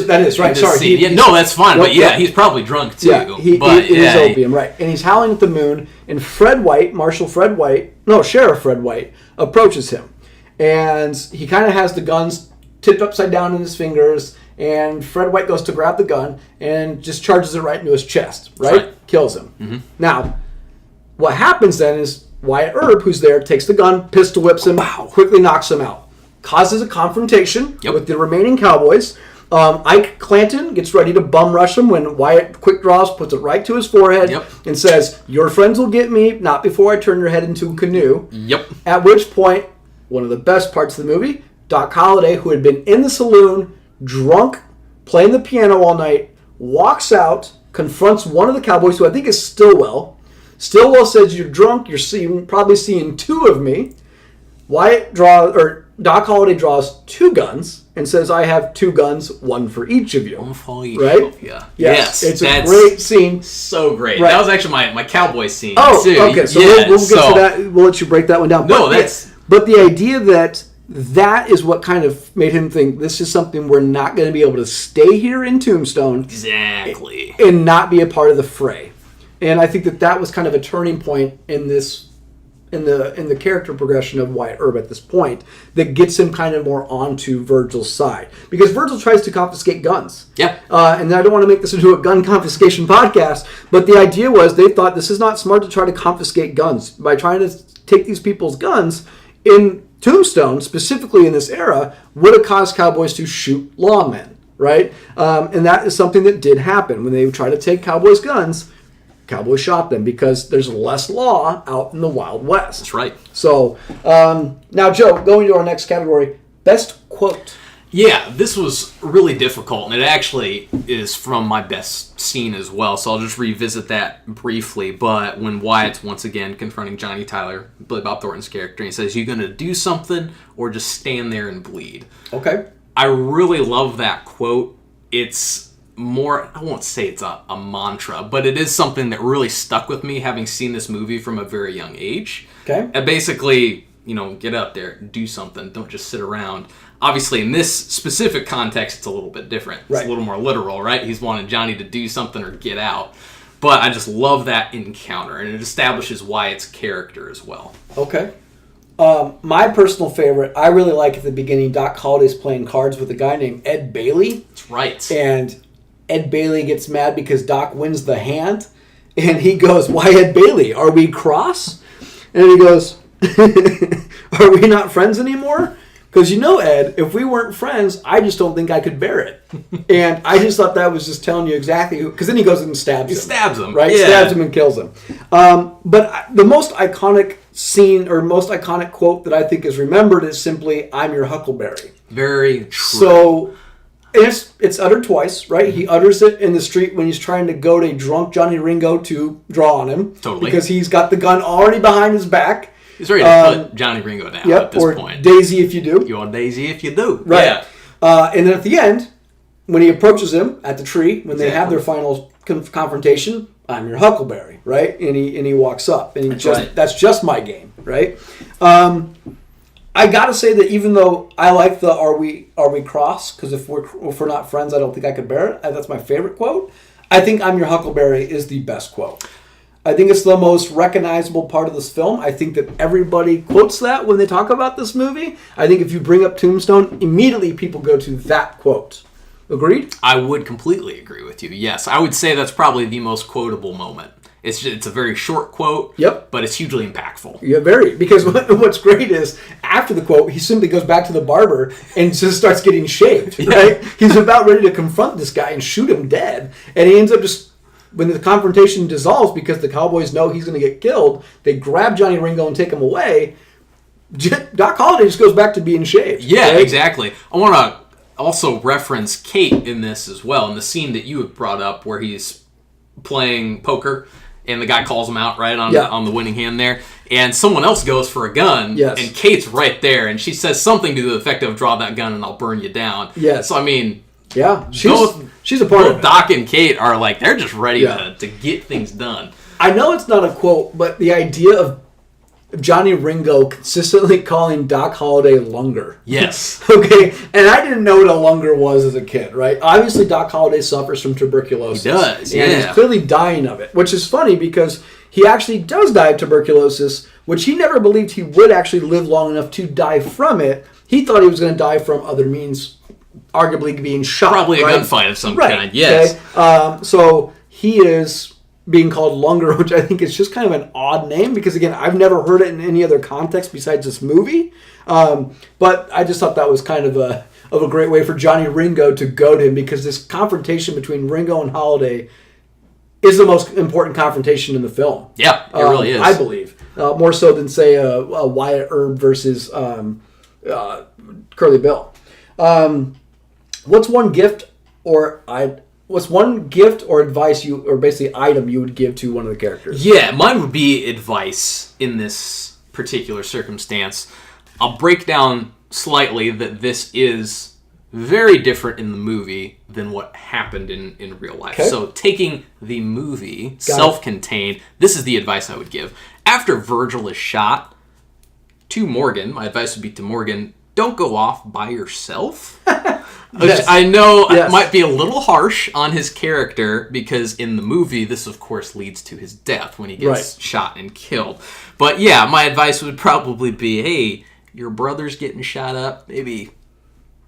That is right. Sorry. No, that's fine. But he's probably drunk too. Yeah, he is opium, right. And he's howling at the moon, and Sheriff Fred White, approaches him. And he kind of has the guns tipped upside down in his fingers, and Fred White goes to grab the gun and just charges it right into his chest, right? Kills him. Mm-hmm. Now, what happens then is Wyatt Earp, who's there, takes the gun, pistol whips him, quickly knocks him out. Causes a confrontation with the remaining Cowboys. Ike Clanton gets ready to bum rush him when Wyatt quick draws, puts it right to his forehead, and says, "Your friends will get me, not before I turn your head into a canoe." Yep. At which point, one of the best parts of the movie, Doc Holliday, who had been in the saloon, drunk, playing the piano all night, walks out, confronts one of the Cowboys, who I think is Stillwell. Stillwell says, "You're drunk, you're probably seeing two of me." Doc Holliday draws two guns and says, "I have two guns, one for each of you." One for each right? of you. Yes. It's a great scene. So great. Right. That was actually my Cowboy scene, too. Okay. So we'll get to that. We'll let you break that one down. But the idea that is what kind of made him think, this is something we're not going to be able to stay here in Tombstone. Exactly. And not be a part of the fray. And I think that was kind of a turning point in this in the character progression of Wyatt Earp at this point that gets him kind of more onto Virgil's side. Because Virgil tries to confiscate guns. Yeah. And I don't want to make this into a gun confiscation podcast, but the idea was they thought this is not smart to try to confiscate guns. By trying to take these people's guns, in Tombstone, specifically in this era, would have caused cowboys to shoot lawmen, right? And that is something that did happen. When they tried to take cowboys' guns, cowboys shot them because there's less law out in the Wild West. That's right. So, now, Joe, going to our next category, best quote. Yeah, this was really difficult, and it actually is from my best scene as well, so I'll just revisit that briefly. But when Wyatt's once again confronting Johnny Tyler, Billy Bob Thornton's character, and he says, "You gonna do something or just stand there and bleed?" Okay. I really love that quote. It's more, I won't say it's a mantra, but it is something that really stuck with me, having seen this movie from a very young age. Okay. And basically, get out there, do something, don't just sit around. Obviously, in this specific context, it's a little bit different. It's right. a little more literal, right? He's wanting Johnny to do something or get out. But I just love that encounter, and it establishes Wyatt's character as well. Okay. My personal favorite, I really like at the beginning, Doc Holliday's playing cards with a guy named Ed Bailey. That's right. And Ed Bailey gets mad because Doc wins the hand. And he goes, "Why, Ed Bailey? Are we cross?" And he goes, "Are we not friends anymore? Because Ed, if we weren't friends, I just don't think I could bear it." And I just thought that was just telling you exactly who... Because then he goes and stabs him. He stabs him. Right? Yeah. Stabs him and kills him. But the most iconic scene or most iconic quote that I think is remembered is simply, "I'm your Huckleberry." Very true. So... It's uttered twice, right? He utters it in the street when he's trying to goad a drunk Johnny Ringo to draw on him. Totally. Because he's got the gun already behind his back. He's ready to put Johnny Ringo down at this point. Daisy if you do. You're Daisy if you do. Right. Yeah. And then at the end, when he approaches him at the tree, when they have their final confrontation, "I'm your Huckleberry," right? And he walks up. And that's just my game, right? I gotta say that even though I like the "Are we cross?" because if we're not friends, I don't think I could bear it. That's my favorite quote. I think "I'm your Huckleberry" is the best quote. I think it's the most recognizable part of this film. I think that everybody quotes that when they talk about this movie. I think if you bring up Tombstone, immediately people go to that quote. Agreed? I would completely agree with you. Yes, I would say that's probably the most quotable moment. It's a very short quote, Yep. but it's hugely impactful. Yeah, very. Because what's great is, after the quote, he simply goes back to the barber and just starts getting shaved, right? He's about ready to confront this guy and shoot him dead. And he ends up just, when the confrontation dissolves because the Cowboys know he's going to get killed, they grab Johnny Ringo and take him away. Doc Holliday just goes back to being shaved. Yeah, right? exactly. I want to also reference Kate in this as well, in the scene that you have brought up where he's playing poker and the guy calls him out right on the winning hand there, and someone else goes for a gun, yes. and Kate's right there, and she says something to the effect of, "Draw that gun and I'll burn you down." Yes. So, I mean... Yeah, she's a part of it. Doc and Kate are like, they're just ready to get things done. I know it's not a quote, but the idea of Johnny Ringo consistently calling Doc Holliday Lunger. Yes. Okay, and I didn't know what a Lunger was as a kid, right? Obviously, Doc Holliday suffers from tuberculosis. He does, and he's clearly dying of it, which is funny because he actually does die of tuberculosis, which he never believed he would actually live long enough to die from it. He thought he was going to die from other means, arguably being shot. Probably a gunfight of some kind, yes. Okay? So he is being called Lunger, which I think is just kind of an odd name because, again, I've never heard it in any other context besides this movie. But I just thought that was kind of a great way for Johnny Ringo to goad him because this confrontation between Ringo and Holliday is the most important confrontation in the film. Yeah, it really is. I believe. More so than, say, a Wyatt Earp versus Curly Bill. What's one gift or advice or basically item you would give to one of the characters? Yeah, mine would be advice in this particular circumstance. I'll break down slightly that this is very different in the movie than what happened in real life. Okay. So taking the movie, self-contained, this is the advice I would give. After Virgil is shot, to Morgan, my advice would be to Morgan, don't go off by yourself. Which I know might be a little harsh on his character because in the movie, this of course leads to his death when he gets shot and killed. But yeah, my advice would probably be, hey, your brother's getting shot up. Maybe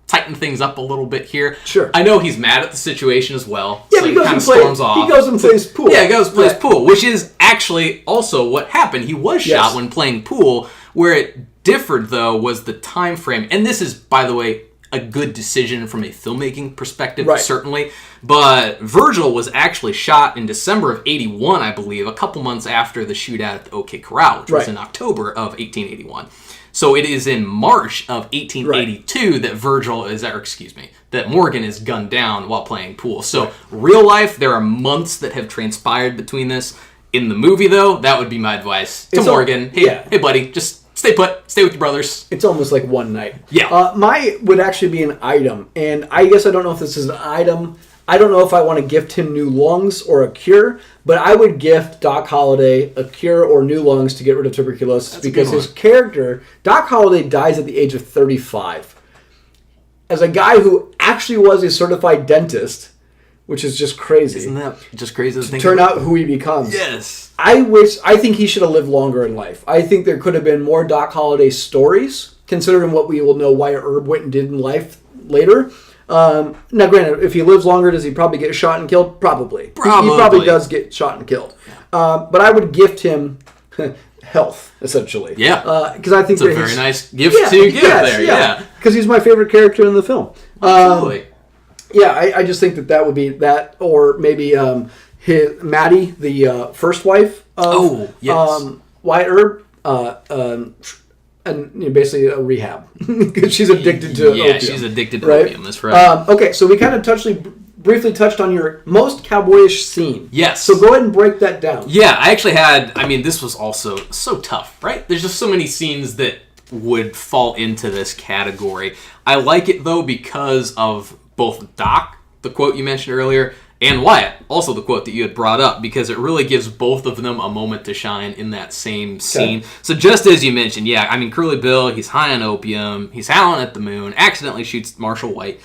tighten things up a little bit here. Sure. I know he's mad at the situation as well. Yeah, so he kind of storms off. He goes and plays pool. Yeah, he goes and plays pool, which is actually also what happened. He was shot when playing pool, where it differed, though, was the time frame. And this is, by the way, a good decision from a filmmaking perspective, certainly. But Virgil was actually shot in December of 81, I believe, a couple months after the shootout at the OK Corral, which was in October of 1881. So it is in March of 1882 that Morgan is gunned down while playing pool. So real life, there are months that have transpired between this. In the movie, though, that would be my advice to Morgan. Hey, buddy, just stay put. Stay with your brothers. It's almost like one night. Yeah. My would actually be an item. And I guess I don't know if this is an item. I don't know if I want to gift him new lungs or a cure. But I would gift Doc Holliday a cure or new lungs to get rid of tuberculosis. Because his character, Doc Holliday, dies at the age of 35. As a guy who actually was a certified dentist, which is just crazy. Isn't that just crazy to think turn out who he becomes? Yes. I think he should have lived longer in life. I think there could have been more Doc Holliday stories, considering what we will know Wyatt Earp went and did in life later. Now, granted, if he lives longer, does he probably get shot and killed? Probably. He probably does get shot and killed. But I would gift him health, essentially. Yeah. Because I think it's a very nice gift to give there. Yeah. Because he's my favorite character in the film. Absolutely. Yeah, I just think that would be that, or maybe Maddie, the first wife of Wyatt Earp, and basically a rehab because she's addicted to opium. Yeah, she's addicted to opium. That's right. Okay, so we kind of briefly touched on your most cowboyish scene. Yes. So go ahead and break that down. Yeah, I actually had. I mean, this was also so tough, right? There's just so many scenes that would fall into this category. I like it though because of both Doc, the quote you mentioned earlier, and Wyatt, also the quote that you had brought up, because it really gives both of them a moment to shine in that same scene. Okay. So just as you mentioned, yeah, I mean, Curly Bill, he's high on opium, he's howling at the moon, accidentally shoots Marshall White.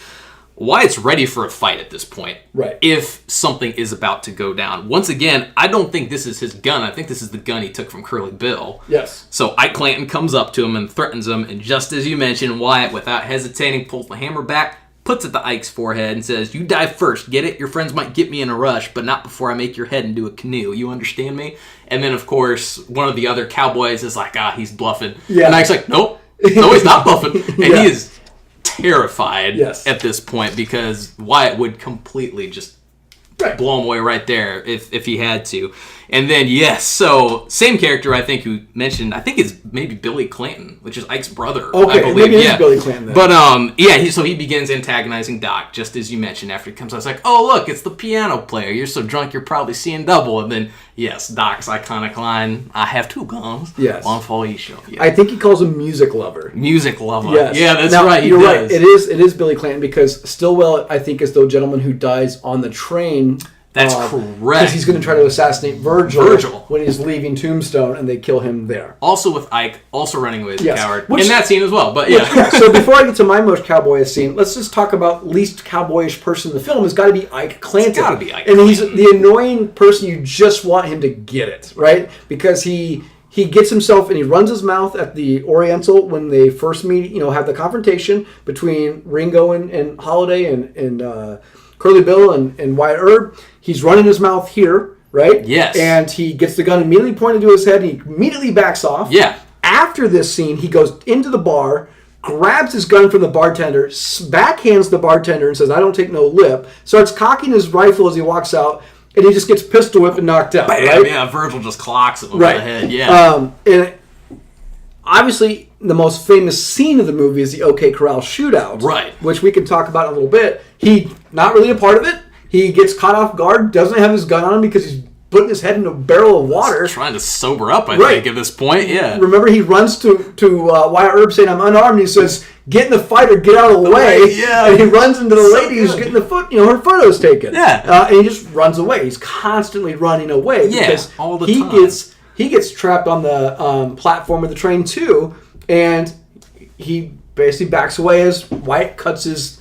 Wyatt's ready for a fight at this point. Right. If something is about to go down. Once again, I don't think this is his gun. I think this is the gun he took from Curly Bill. Yes. So Ike Clanton comes up to him and threatens him, and just as you mentioned, Wyatt, without hesitating, pulls the hammer back, puts it to Ike's forehead and says, "You die first, get it? Your friends might get me in a rush, but not before I make your head into a canoe. You understand me?" And then, of course, one of the other cowboys is like, he's bluffing. Yeah. And Ike's like, nope, no, he's not bluffing. And he is terrified at this point because Wyatt would completely just blow him away right there if he had to. And then, so same character I think you mentioned, I think it's maybe Billy Clanton, which is Ike's brother. Okay, I believe. Maybe it is Billy Clanton then. But so he begins antagonizing Doc, just as you mentioned. After he comes out, it's like, oh look, it's the piano player. You're so drunk you're probably seeing double. And then Doc's iconic line, "I have two guns." Yes. On Felicia. Yeah. I think he calls him music lover. Music lover. Yes. Yeah, that's now, right. You're right. It is Billy Clanton because Stillwell, I think, is the gentleman who dies on the train. That's correct. Because he's going to try to assassinate Virgil when he's leaving Tombstone, and they kill him there. Also with Ike, also running away as a coward. In that scene as well, but So before I get to my most cowboyish scene, let's just talk about least cowboyish person in the film. It's got to be Ike Clanton. It's got to be Ike. And he's the annoying person you just want him to get it, right? Because he gets himself and he runs his mouth at the Oriental when they first meet, have the confrontation between Ringo and Holiday and Curly Bill and Wyatt Earp. He's running his mouth here, right? Yes. And he gets the gun immediately pointed to his head. He immediately backs off. Yeah. After this scene, he goes into the bar, grabs his gun from the bartender, backhands the bartender and says, "I don't take no lip," starts cocking his rifle as he walks out, and he just gets pistol whipped and knocked out. Bam, right? Yeah, Virgil just clocks him over the head. Yeah. And obviously, the most famous scene of the movie is the OK Corral shootout. Right. Which we can talk about in a little bit. He's not really a part of it. He gets caught off guard, doesn't have his gun on him because he's putting his head in a barrel of water. He's trying to sober up, I think, at this point. Yeah. Remember, he runs to Wyatt Earp saying, "I'm unarmed." And he says, "Get in the fight or get out of the way." Yeah. And he runs into the lady who's getting her photos taken. Yeah. And he just runs away. He's constantly running away because all the time. He gets trapped on the platform of the train too, and he basically backs away as Wyatt cuts his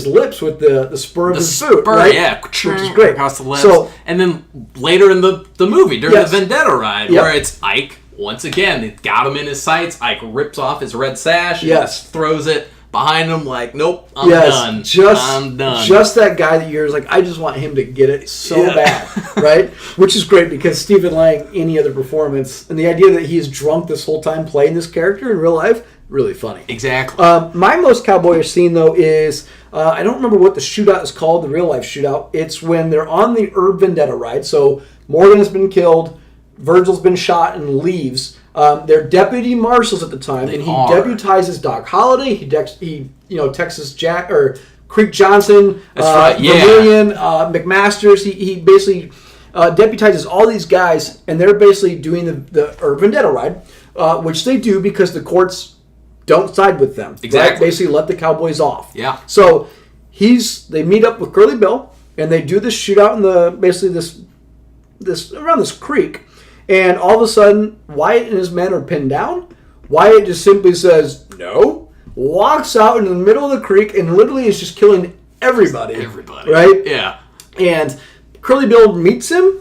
lips with the spur of his boot, right? Yeah, which is great. Across the lips. So, and then later in the movie, during the Vendetta ride, where it's Ike, once again, they got him in his sights. Ike rips off his red sash, throws it behind him like, nope, I'm done. I'm done. Just that guy that you're like, I just want him to get it so bad, right? Which is great because Stephen Lang, any other performance, and the idea that he's drunk this whole time playing this character in real life, really funny. Exactly. My most cowboyish scene, though, is, I don't remember what the shootout is called, the real life shootout. It's when they're on the Herb Vendetta ride. So Morgan has been killed, Virgil's been shot and leaves. They're deputy marshals at the time, and he deputizes Doc Holliday. He Texas Jack or Creek Johnson, Vermillion, McMasters. He basically deputizes all these guys, and they're basically doing the Herb Vendetta ride, which they do because the courts don't side with them. Exactly. Right? Basically, let the Cowboys off. Yeah. So they meet up with Curly Bill, and they do this shootout in this around this creek. And all of a sudden, Wyatt and his men are pinned down. Wyatt just simply says, no, walks out in the middle of the creek, and literally is just killing everybody. Right? Yeah. And Curly Bill meets him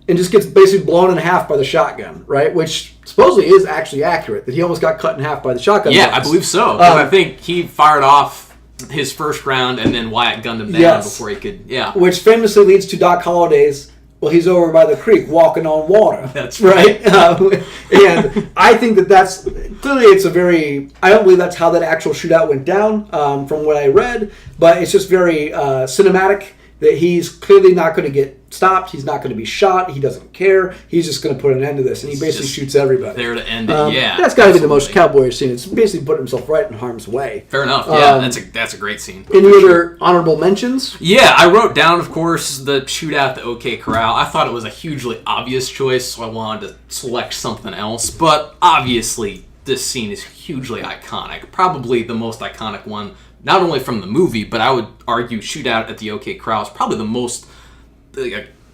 and just gets basically blown in half by the shotgun, right? Which supposedly is actually accurate, that he almost got cut in half by the shotgun. Yeah, I believe so. I think he fired off his first round, and then Wyatt gunned him down before he could, Which famously leads to Doc Holliday's, well, he's over by the creek walking on water. That's right. And I think that's clearly I don't believe that's how that actual shootout went down from what I read, but it's just very cinematic that he's clearly not going to get stopped. He's not going to be shot. He doesn't care. He's just going to put an end to this, and he basically shoots everybody. There to end it, That's got to be the most cowboyish scene. It's basically putting himself right in harm's way. Fair enough. Yeah, that's a great scene. Any other honorable mentions? Yeah, I wrote down, of course, the shootout at the OK Corral. I thought it was a hugely obvious choice, so I wanted to select something else. But obviously, this scene is hugely iconic. Probably the most iconic one, not only from the movie, but I would argue shootout at the OK Corral is probably the most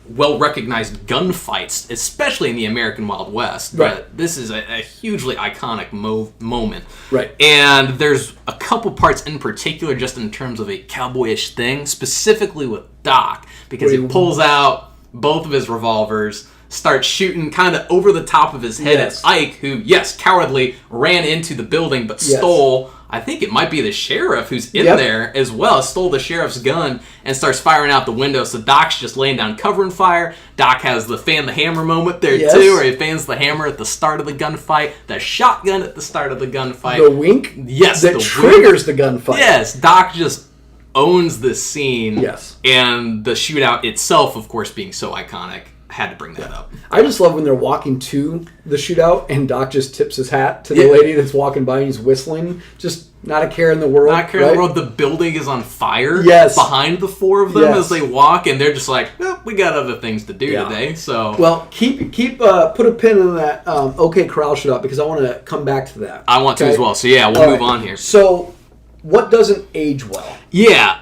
well-recognized gunfights, especially in the American Wild West. Right. But this is a hugely iconic moment. Right. And there's a couple parts in particular just in terms of a cowboyish thing, specifically with Doc, because he pulls out both of his revolvers, starts shooting kind of over the top of his head at Ike, who, cowardly ran into the building but stole... I think it might be the sheriff who's in there as well, stole the sheriff's gun and starts firing out the window. So Doc's just laying down cover and fire. Doc has the fan the hammer moment there too, where he fans the hammer at the start of the gunfight, the shotgun at the start of the gunfight. The wink? Yes. That triggers the gunfight. Yes. Doc just owns this scene. Yes. And the shootout itself, of course, being so iconic. Had to bring that up. I just love when they're walking to the shootout and Doc just tips his hat to the lady that's walking by and he's whistling. Just not a care in the world. Not a care in the world. The building is on fire behind the four of them as they walk, and they're just like, well, we got other things to do today. So, well, put a pin in that OK Corral shootout because I want to come back to that. I want to as well. So we'll move on here. So, what doesn't age well? Yeah.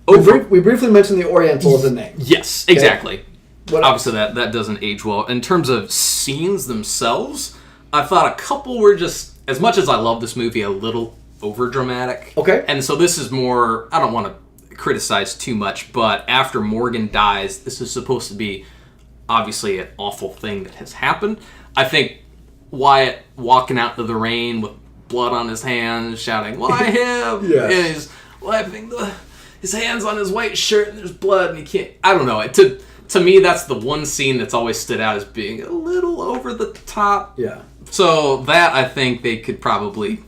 We briefly mentioned the Oriental as a name. Yes, exactly. What Obviously, that doesn't age well. In terms of scenes themselves, I thought a couple were just, as much as I love this movie, a little overdramatic. Okay. And so this is more, I don't want to criticize too much, but after Morgan dies, this is supposed to be obviously an awful thing that has happened. I think Wyatt walking out into the rain with blood on his hands, shouting, "Why him?" And he's wiping his hands on his white shirt and there's blood and he can't, I don't know. To me, that's the one scene that's always stood out as being a little over the top. Yeah. So that, I think, they could probably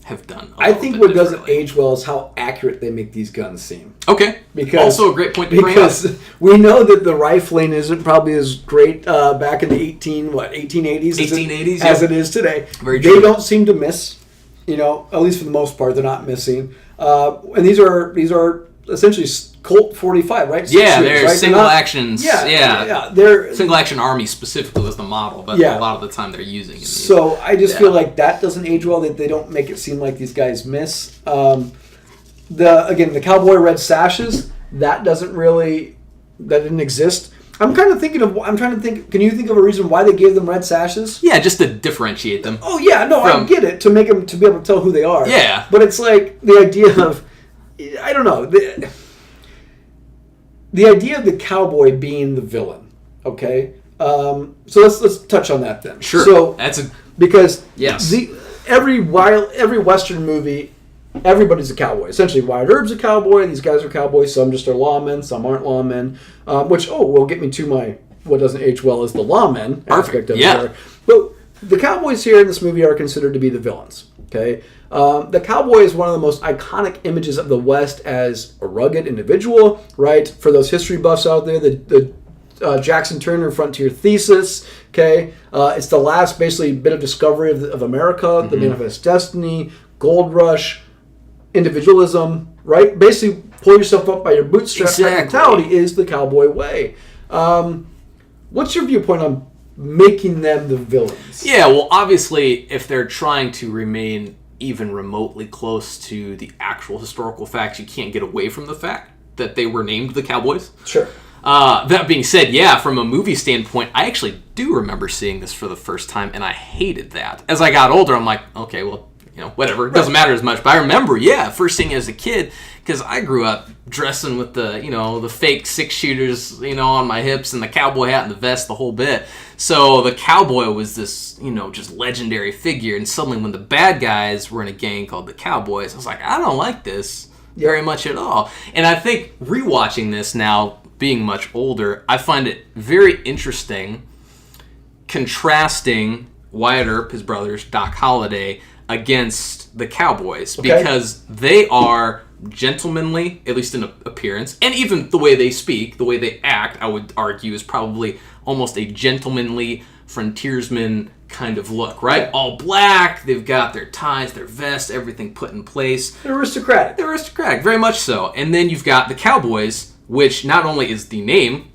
have done I think what doesn't age well is how accurate they make these guns seem. Okay. Because, also a great point to bring up. Because we know that the rifling isn't probably as great back in the 1880s? 1880s, as it is today. Very true. They don't seem to miss, at least for the most part, they're not missing. And these are essentially Colt 45, right? They're single actions. Yeah. They're single action army specifically was the model, but a lot of the time they're using it. So I just feel like that doesn't age well. That they don't make it seem like these guys miss. The cowboy red sashes that didn't exist. I'm trying to think. Can you think of a reason why they gave them red sashes? Yeah, just to differentiate them. Oh yeah, no, I get it, to make them to be able to tell who they are. Yeah, but it's like the idea of, I don't know. The idea of the cowboy being the villain, okay? So let's touch on that then. Sure. So that's because every Western movie everybody's a cowboy. Essentially, Wyatt Earp's a cowboy. These guys are cowboys. Some just are lawmen. Some aren't lawmen. Which will get me to my what doesn't age well is the lawmen aspect of it. But the cowboys here in this movie are considered to be the villains. Okay, the cowboy is one of the most iconic images of the West as a rugged individual. Right, for those history buffs out there, the Jackson Turner Frontier Thesis. Okay, it's the last basically bit of discovery of America, the Manifest Destiny, Gold Rush, individualism. Right, basically pull yourself up by your bootstraps. Mentality is the cowboy way. What's your viewpoint on making them the villains? Yeah, well, obviously, if they're trying to remain even remotely close to the actual historical facts, you can't get away from the fact that they were named the Cowboys. Sure. That being said, yeah, from a movie standpoint, I actually do remember seeing this for the first time, and I hated that. As I got older, I'm like, okay, well, whatever. It doesn't matter as much. But I remember, first seeing it as a kid, because I grew up dressing with the fake 6-shooters, on my hips and the cowboy hat and the vest, the whole bit. So the cowboy was this, just legendary figure. And suddenly when the bad guys were in a gang called the Cowboys, I was like, I don't like this very much at all. And I think rewatching this now, being much older, I find it very interesting contrasting Wyatt Earp, his brothers, Doc Holliday, against the Cowboys, because they are gentlemanly, at least in appearance, and even the way they speak, the way they act, I would argue is probably almost a gentlemanly frontiersman kind of look, right? All black, they've got their ties, their vests, everything put in place. They're aristocratic. They're aristocratic, very much so. And then you've got the Cowboys, which not only is the name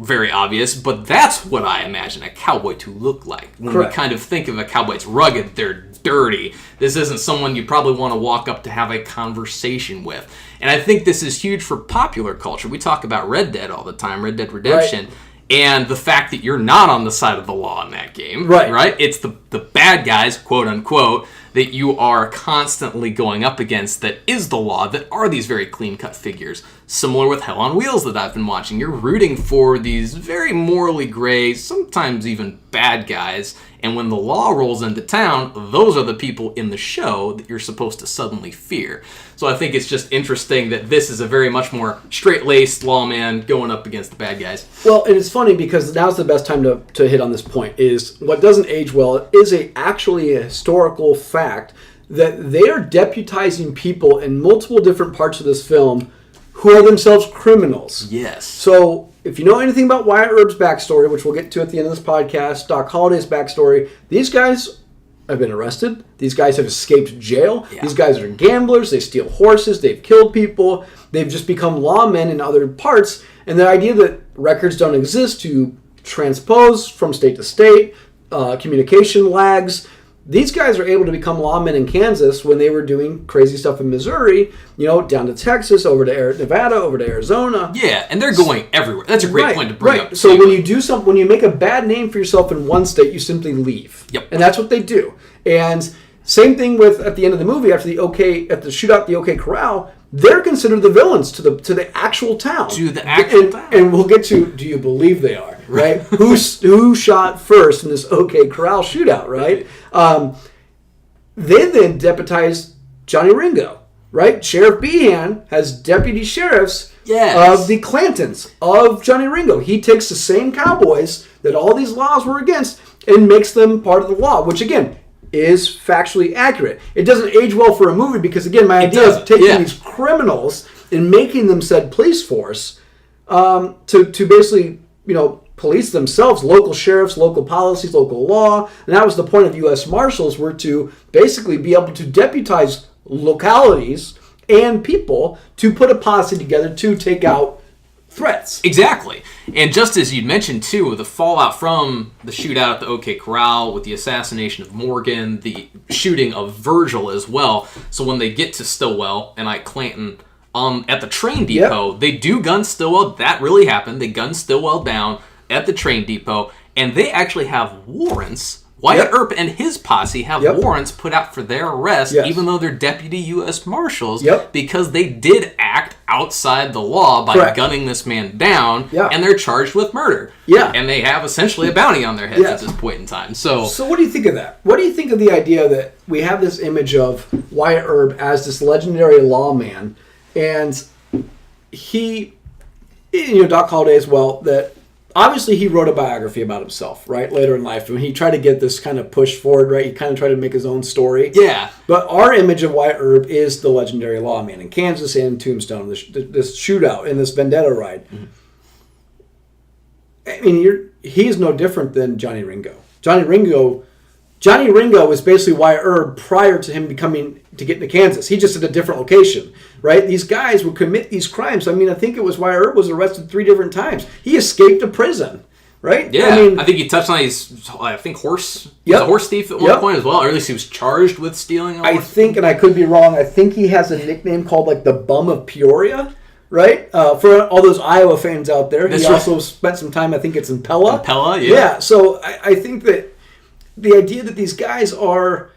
very obvious, but that's what I imagine a cowboy to look like. When we kind of think of a cowboy, it's rugged, they're dirty. This isn't someone you probably want to walk up to have a conversation with. And I think this is huge for popular culture. We talk about Red Dead all the time, Red Dead Redemption, and the fact that you're not on the side of the law in that game, right? It's the bad guys, quote unquote, that you are constantly going up against that is the law, that are these very clean-cut figures. Similar with Hell on Wheels that I've been watching. You're rooting for these very morally gray, sometimes even bad guys, and when the law rolls into town, those are the people in the show that you're supposed to suddenly fear. So I think it's just interesting that this is a very much more straight-laced lawman going up against the bad guys. Well, and it's funny because now's the best time to hit on this point, is what doesn't age well is actually a historical fact that they are deputizing people in multiple different parts of this film who are themselves criminals. Yes. So if you know anything about Wyatt Earp's backstory, which we'll get to at the end of this podcast, Doc Holliday's backstory, these guys have been arrested. These guys have escaped jail. Yeah. These guys are gamblers. They steal horses. They've killed people. They've just become lawmen in other parts. And the idea that records don't exist to transpose from state to state, communication lags. These guys are able to become lawmen in Kansas when they were doing crazy stuff in Missouri, down to Texas, over to Nevada, over to Arizona. Yeah, and they're going everywhere. That's a great point to bring up. So when you do something, when you make a bad name for yourself in one state, you simply leave. Yep. And that's what they do. And same thing with at the end of the movie, at the shootout, the OK Corral, they're considered the villains to the actual town. To the actual town. And we'll get to, do you believe they are, right? Who shot first in this OK Corral shootout, right? They then deputized Johnny Ringo, right? Sheriff Behan has deputy sheriffs of the Clantons of Johnny Ringo. He takes the same cowboys that all these laws were against and makes them part of the law, which again is factually accurate. It doesn't age well for a movie because, again, my idea is taking these criminals and making them said police force to basically, police themselves, local sheriffs, local policies, local law. And that was the point of U.S. Marshals, were to basically be able to deputize localities and people to put a posse together to take out threats. Exactly. And just as you'd mentioned, too, the fallout from the shootout at the OK Corral with the assassination of Morgan, the shooting of Virgil as well. So when they get to Stillwell and Ike Clanton at the train depot, they do gun Stillwell. That really happened. They gun Stillwell down at the train depot, and they actually have warrants Wyatt Earp and his posse have warrants put out for their arrest, even though they're deputy U.S. Marshals, because they did act outside the law by gunning this man down, and they're charged with murder. And they have essentially a bounty on their heads at this point in time. So what do you think of that? What do you think of the idea that we have this image of Wyatt Earp as this legendary lawman, and he, Doc Holliday as well, that obviously he wrote a biography about himself, right, later in life. And he tried to get this kind of push forward, right? He kind of tried to make his own story. Yeah. But our image of Wyatt Earp is the legendary lawman in Kansas and Tombstone, this shootout and this vendetta ride. Mm-hmm. I mean, he's no different than Johnny Ringo. Johnny Ringo was basically Wyatt Earp prior to him to get into Kansas. He just at a different location, right? These guys would commit these crimes. I mean, I think it was Wyatt Earp was arrested 3 different times. He escaped to prison, right? Yeah, I think he touched on his, horse. He was a horse thief at one point as well, or at least he was charged with stealing a horse. I think, and I could be wrong, I think he has a nickname called like the Bum of Peoria. Right? For all those Iowa fans out there. He also spent some time, I think it's in Pella. Pella, yeah. Yeah, so I think that the idea that these guys are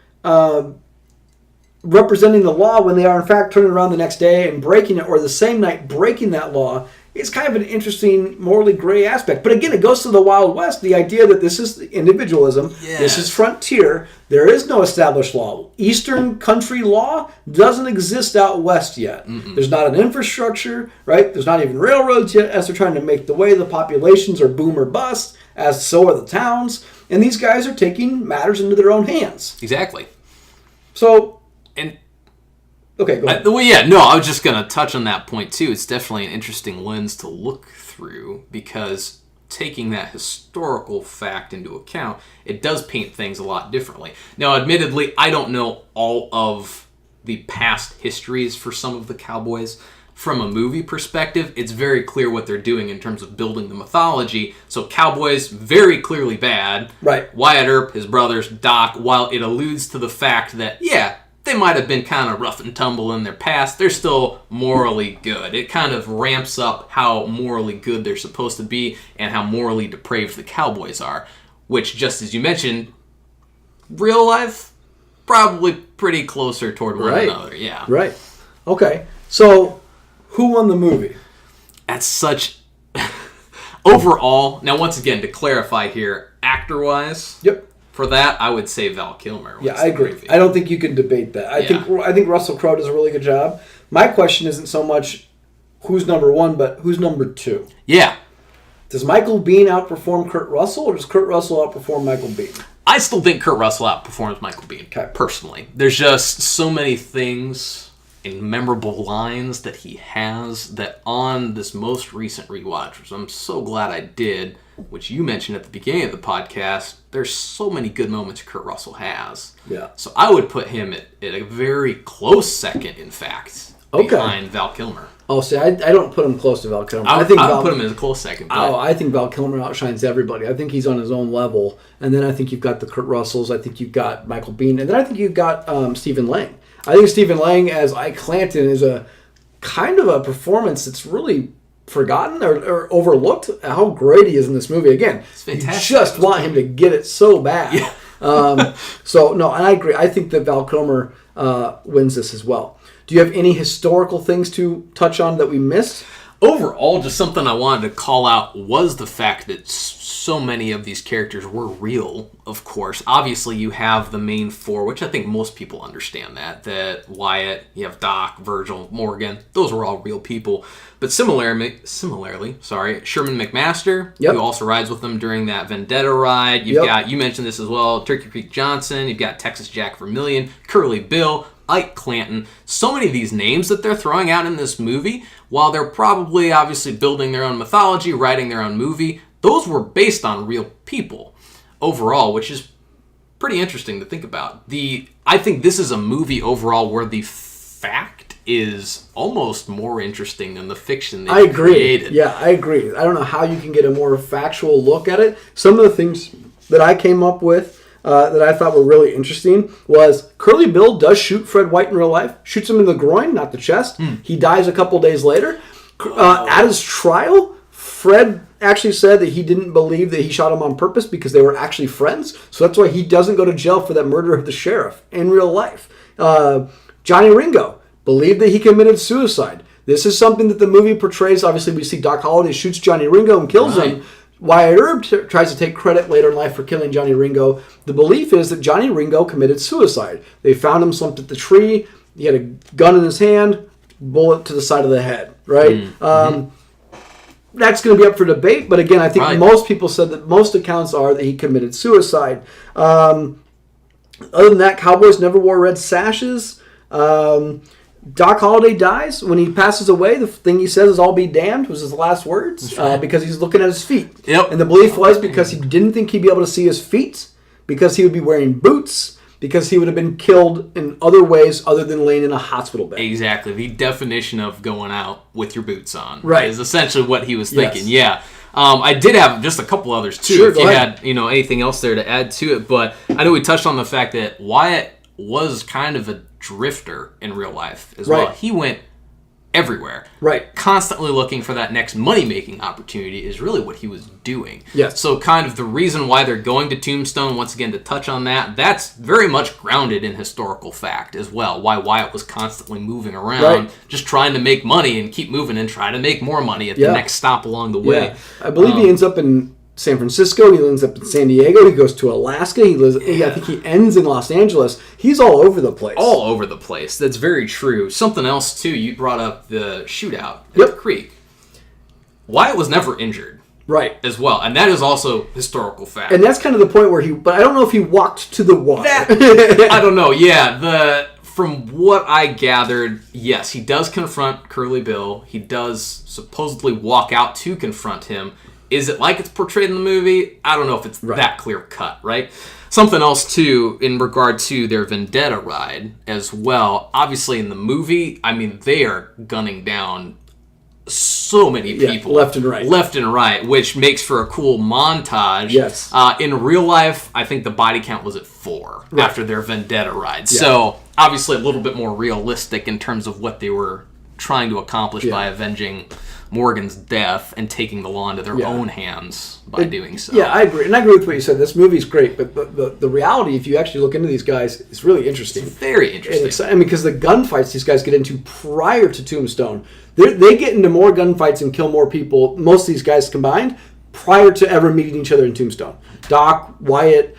representing the law when they are in fact turning around the next day and breaking it, or the same night breaking that law, is kind of an interesting morally gray aspect. But again, it goes to the Wild West, the idea that this is individualism, this is frontier, there is no established law. Eastern country law doesn't exist out west yet. Mm-mm. There's not an infrastructure, right? There's not even railroads yet, as they're trying to make the way. The populations are boom or bust, as so are the towns. And these guys are taking matters into their own hands. Exactly. So, and okay, go ahead. I was just going to touch on that point too. It's definitely an interesting lens to look through, because taking that historical fact into account, it does paint things a lot differently. Now, admittedly, I don't know all of the past histories for some of the Cowboys. From a movie perspective, it's very clear what they're doing in terms of building the mythology. So Cowboys, very clearly bad. Right. Wyatt Earp, his brothers, Doc, while it alludes to the fact that, they might have been kind of rough and tumble in their past, they're still morally good. It kind of ramps up how morally good they're supposed to be and how morally depraved the Cowboys are. Which, just as you mentioned, real life, probably pretty closer toward one another. Yeah. Right. Okay. So, who won the movie? That's such... Overall, now once again, to clarify here, actor-wise... Yep. For that, I would say Val Kilmer. Yeah, I agree. I don't think you can debate that. I think Russell Crowe does a really good job. My question isn't so much who's number 1, but who's number 2. Yeah. Does Michael Biehn outperform Kurt Russell, or does Kurt Russell outperform Michael Biehn? I still think Kurt Russell outperforms Michael Biehn, personally. There's just so many things and memorable lines that he has that on this most recent rewatch, which I'm so glad I did, which you mentioned at the beginning of the podcast, there's so many good moments Kurt Russell has. Yeah. So I would put him at a very close second, in fact, behind Val Kilmer. Oh, see, I don't put him close to Val Kilmer. I would put him as a close second. But... I think Val Kilmer outshines everybody. I think he's on his own level. And then I think you've got the Kurt Russells. I think you've got Michael Biehn. And then I think you've got Stephen Lang. I think Stephen Lang as Ike Clanton is a kind of a performance that's really forgotten or overlooked. How great he is in this movie. Again, you just want him to get it so bad. Yeah. So, no, and I agree. I think that Val Kilmer wins this as well. Do you have any historical things to touch on that we missed? Overall, just something I wanted to call out was the fact that so many of these characters were real, of course. Obviously, you have the main 4, which I think most people understand that Wyatt, you have Doc, Virgil, Morgan, those were all real people. But similarly, Sherman McMaster, who also rides with them during that Vendetta ride. You've got, you mentioned this as well, Turkey Creek Johnson, you've got Texas Jack Vermillion, Curly Bill, Ike Clanton. So many of these names that they're throwing out in this movie, while they're probably obviously building their own mythology, writing their own movie, those were based on real people overall, which is pretty interesting to think about. I think this is a movie overall where the fact is almost more interesting than the fiction they created. Yeah, I agree. I don't know how you can get a more factual look at it. Some of the things that I came up with that I thought were really interesting was Curly Bill does shoot Fred White in real life. Shoots him in the groin, not the chest. He dies a couple days later. At his trial, Fred actually said that he didn't believe that he shot him on purpose because they were actually friends. So that's why he doesn't go to jail for that murder of the sheriff in real life. Johnny Ringo believed that he committed suicide. This is something that the movie portrays. Obviously, we see Doc Holliday shoots Johnny Ringo and kills him. Wyatt Earp tries to take credit later in life for killing Johnny Ringo. The belief is that Johnny Ringo committed suicide. They found him slumped at the tree. He had a gun in his hand, bullet to the side of the head, right? That's going to be up for debate, but again, I think most people said that most accounts are that he committed suicide. Other than that, Cowboys never wore red sashes. Doc Holliday dies. When he passes away, the thing he says is "I'll be damned" was his last words, because he's looking at his feet. Yep. And the belief was because he didn't think he'd be able to see his feet, because he would be wearing boots, because he would have been killed in other ways other than laying in a hospital bed. Exactly. The definition of going out with your boots on is essentially what he was thinking. Yes. Yeah. I did have just a couple others too. Sure, if you ahead. had anything else there to add to it, but I know we touched on the fact that Wyatt was kind of a drifter in real life as well. He went everywhere. Right. Constantly looking for that next money-making opportunity is really what he was doing. Yes. So kind of the reason why they're going to Tombstone, once again, to touch on that, that's very much grounded in historical fact as well. Why Wyatt was constantly moving around, just trying to make money and keep moving and try to make more money at the next stop along the way. Yeah. I believe he ends up in San Francisco. He ends up in San Diego. He goes to Alaska. I think he ends in Los Angeles. He's all over the place. All over the place. That's very true. Something else, too, you brought up the shootout at the creek. Wyatt was never injured. Right. As well. And that is also historical fact. And that's kind of the point where but I don't know if he walked to the water. I don't know. Yeah. From what I gathered, yes, he does confront Curly Bill. He does supposedly walk out to confront him. Is it like it's portrayed in the movie? I don't know if it's that clear cut, right? Something else, too, in regard to their vendetta ride as well. Obviously, in the movie, I mean, they are gunning down so many people. Left and right. Left and right, which makes for a cool montage. Yes. In real life, I think the body count was at 4 after their vendetta ride. Yeah. So, obviously, a little bit more realistic in terms of what they were trying to accomplish by avenging Morgan's death and taking the law into their own hands by doing so. Yeah, I agree. And I agree with what you said. This movie's great, but the reality, if you actually look into these guys, is really interesting. It's very interesting. I mean, because the gunfights these guys get into prior to Tombstone, they get into more gunfights and kill more people, most of these guys combined, prior to ever meeting each other in Tombstone. Doc, Wyatt,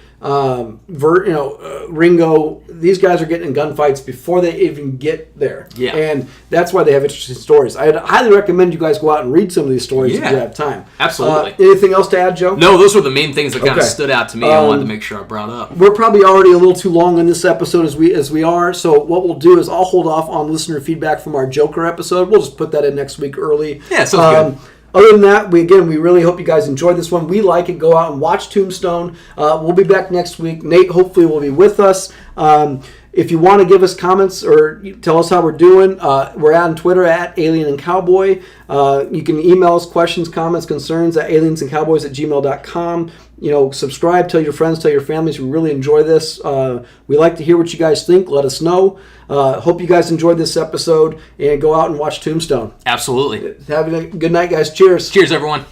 Ringo, these guys are getting in gunfights before they even get there. Yeah. And that's why they have interesting stories. I'd highly recommend you guys go out and read some of these stories if you have time. Absolutely. Anything else to add, Joe? No, those were the main things that kind of stood out to me. I wanted to make sure I brought up. We're probably already a little too long on this episode as we are, so what we'll do is I'll hold off on listener feedback from our Joker episode. We'll just put that in next week early. Yeah, sounds good. Other than that, we really hope you guys enjoyed this one. We like it. Go out and watch Tombstone. We'll be back next week. Nate hopefully will be with us. If you want to give us comments or tell us how we're doing, we're on Twitter at Alien and Cowboy. You can email us questions, comments, concerns at aliensandcowboys@gmail.com. Subscribe, tell your friends, tell your families. We really enjoy this. We like to hear what you guys think. Let us know. Hope you guys enjoyed this episode and go out and watch Tombstone. Absolutely. Have a good night, guys. Cheers. Cheers, everyone.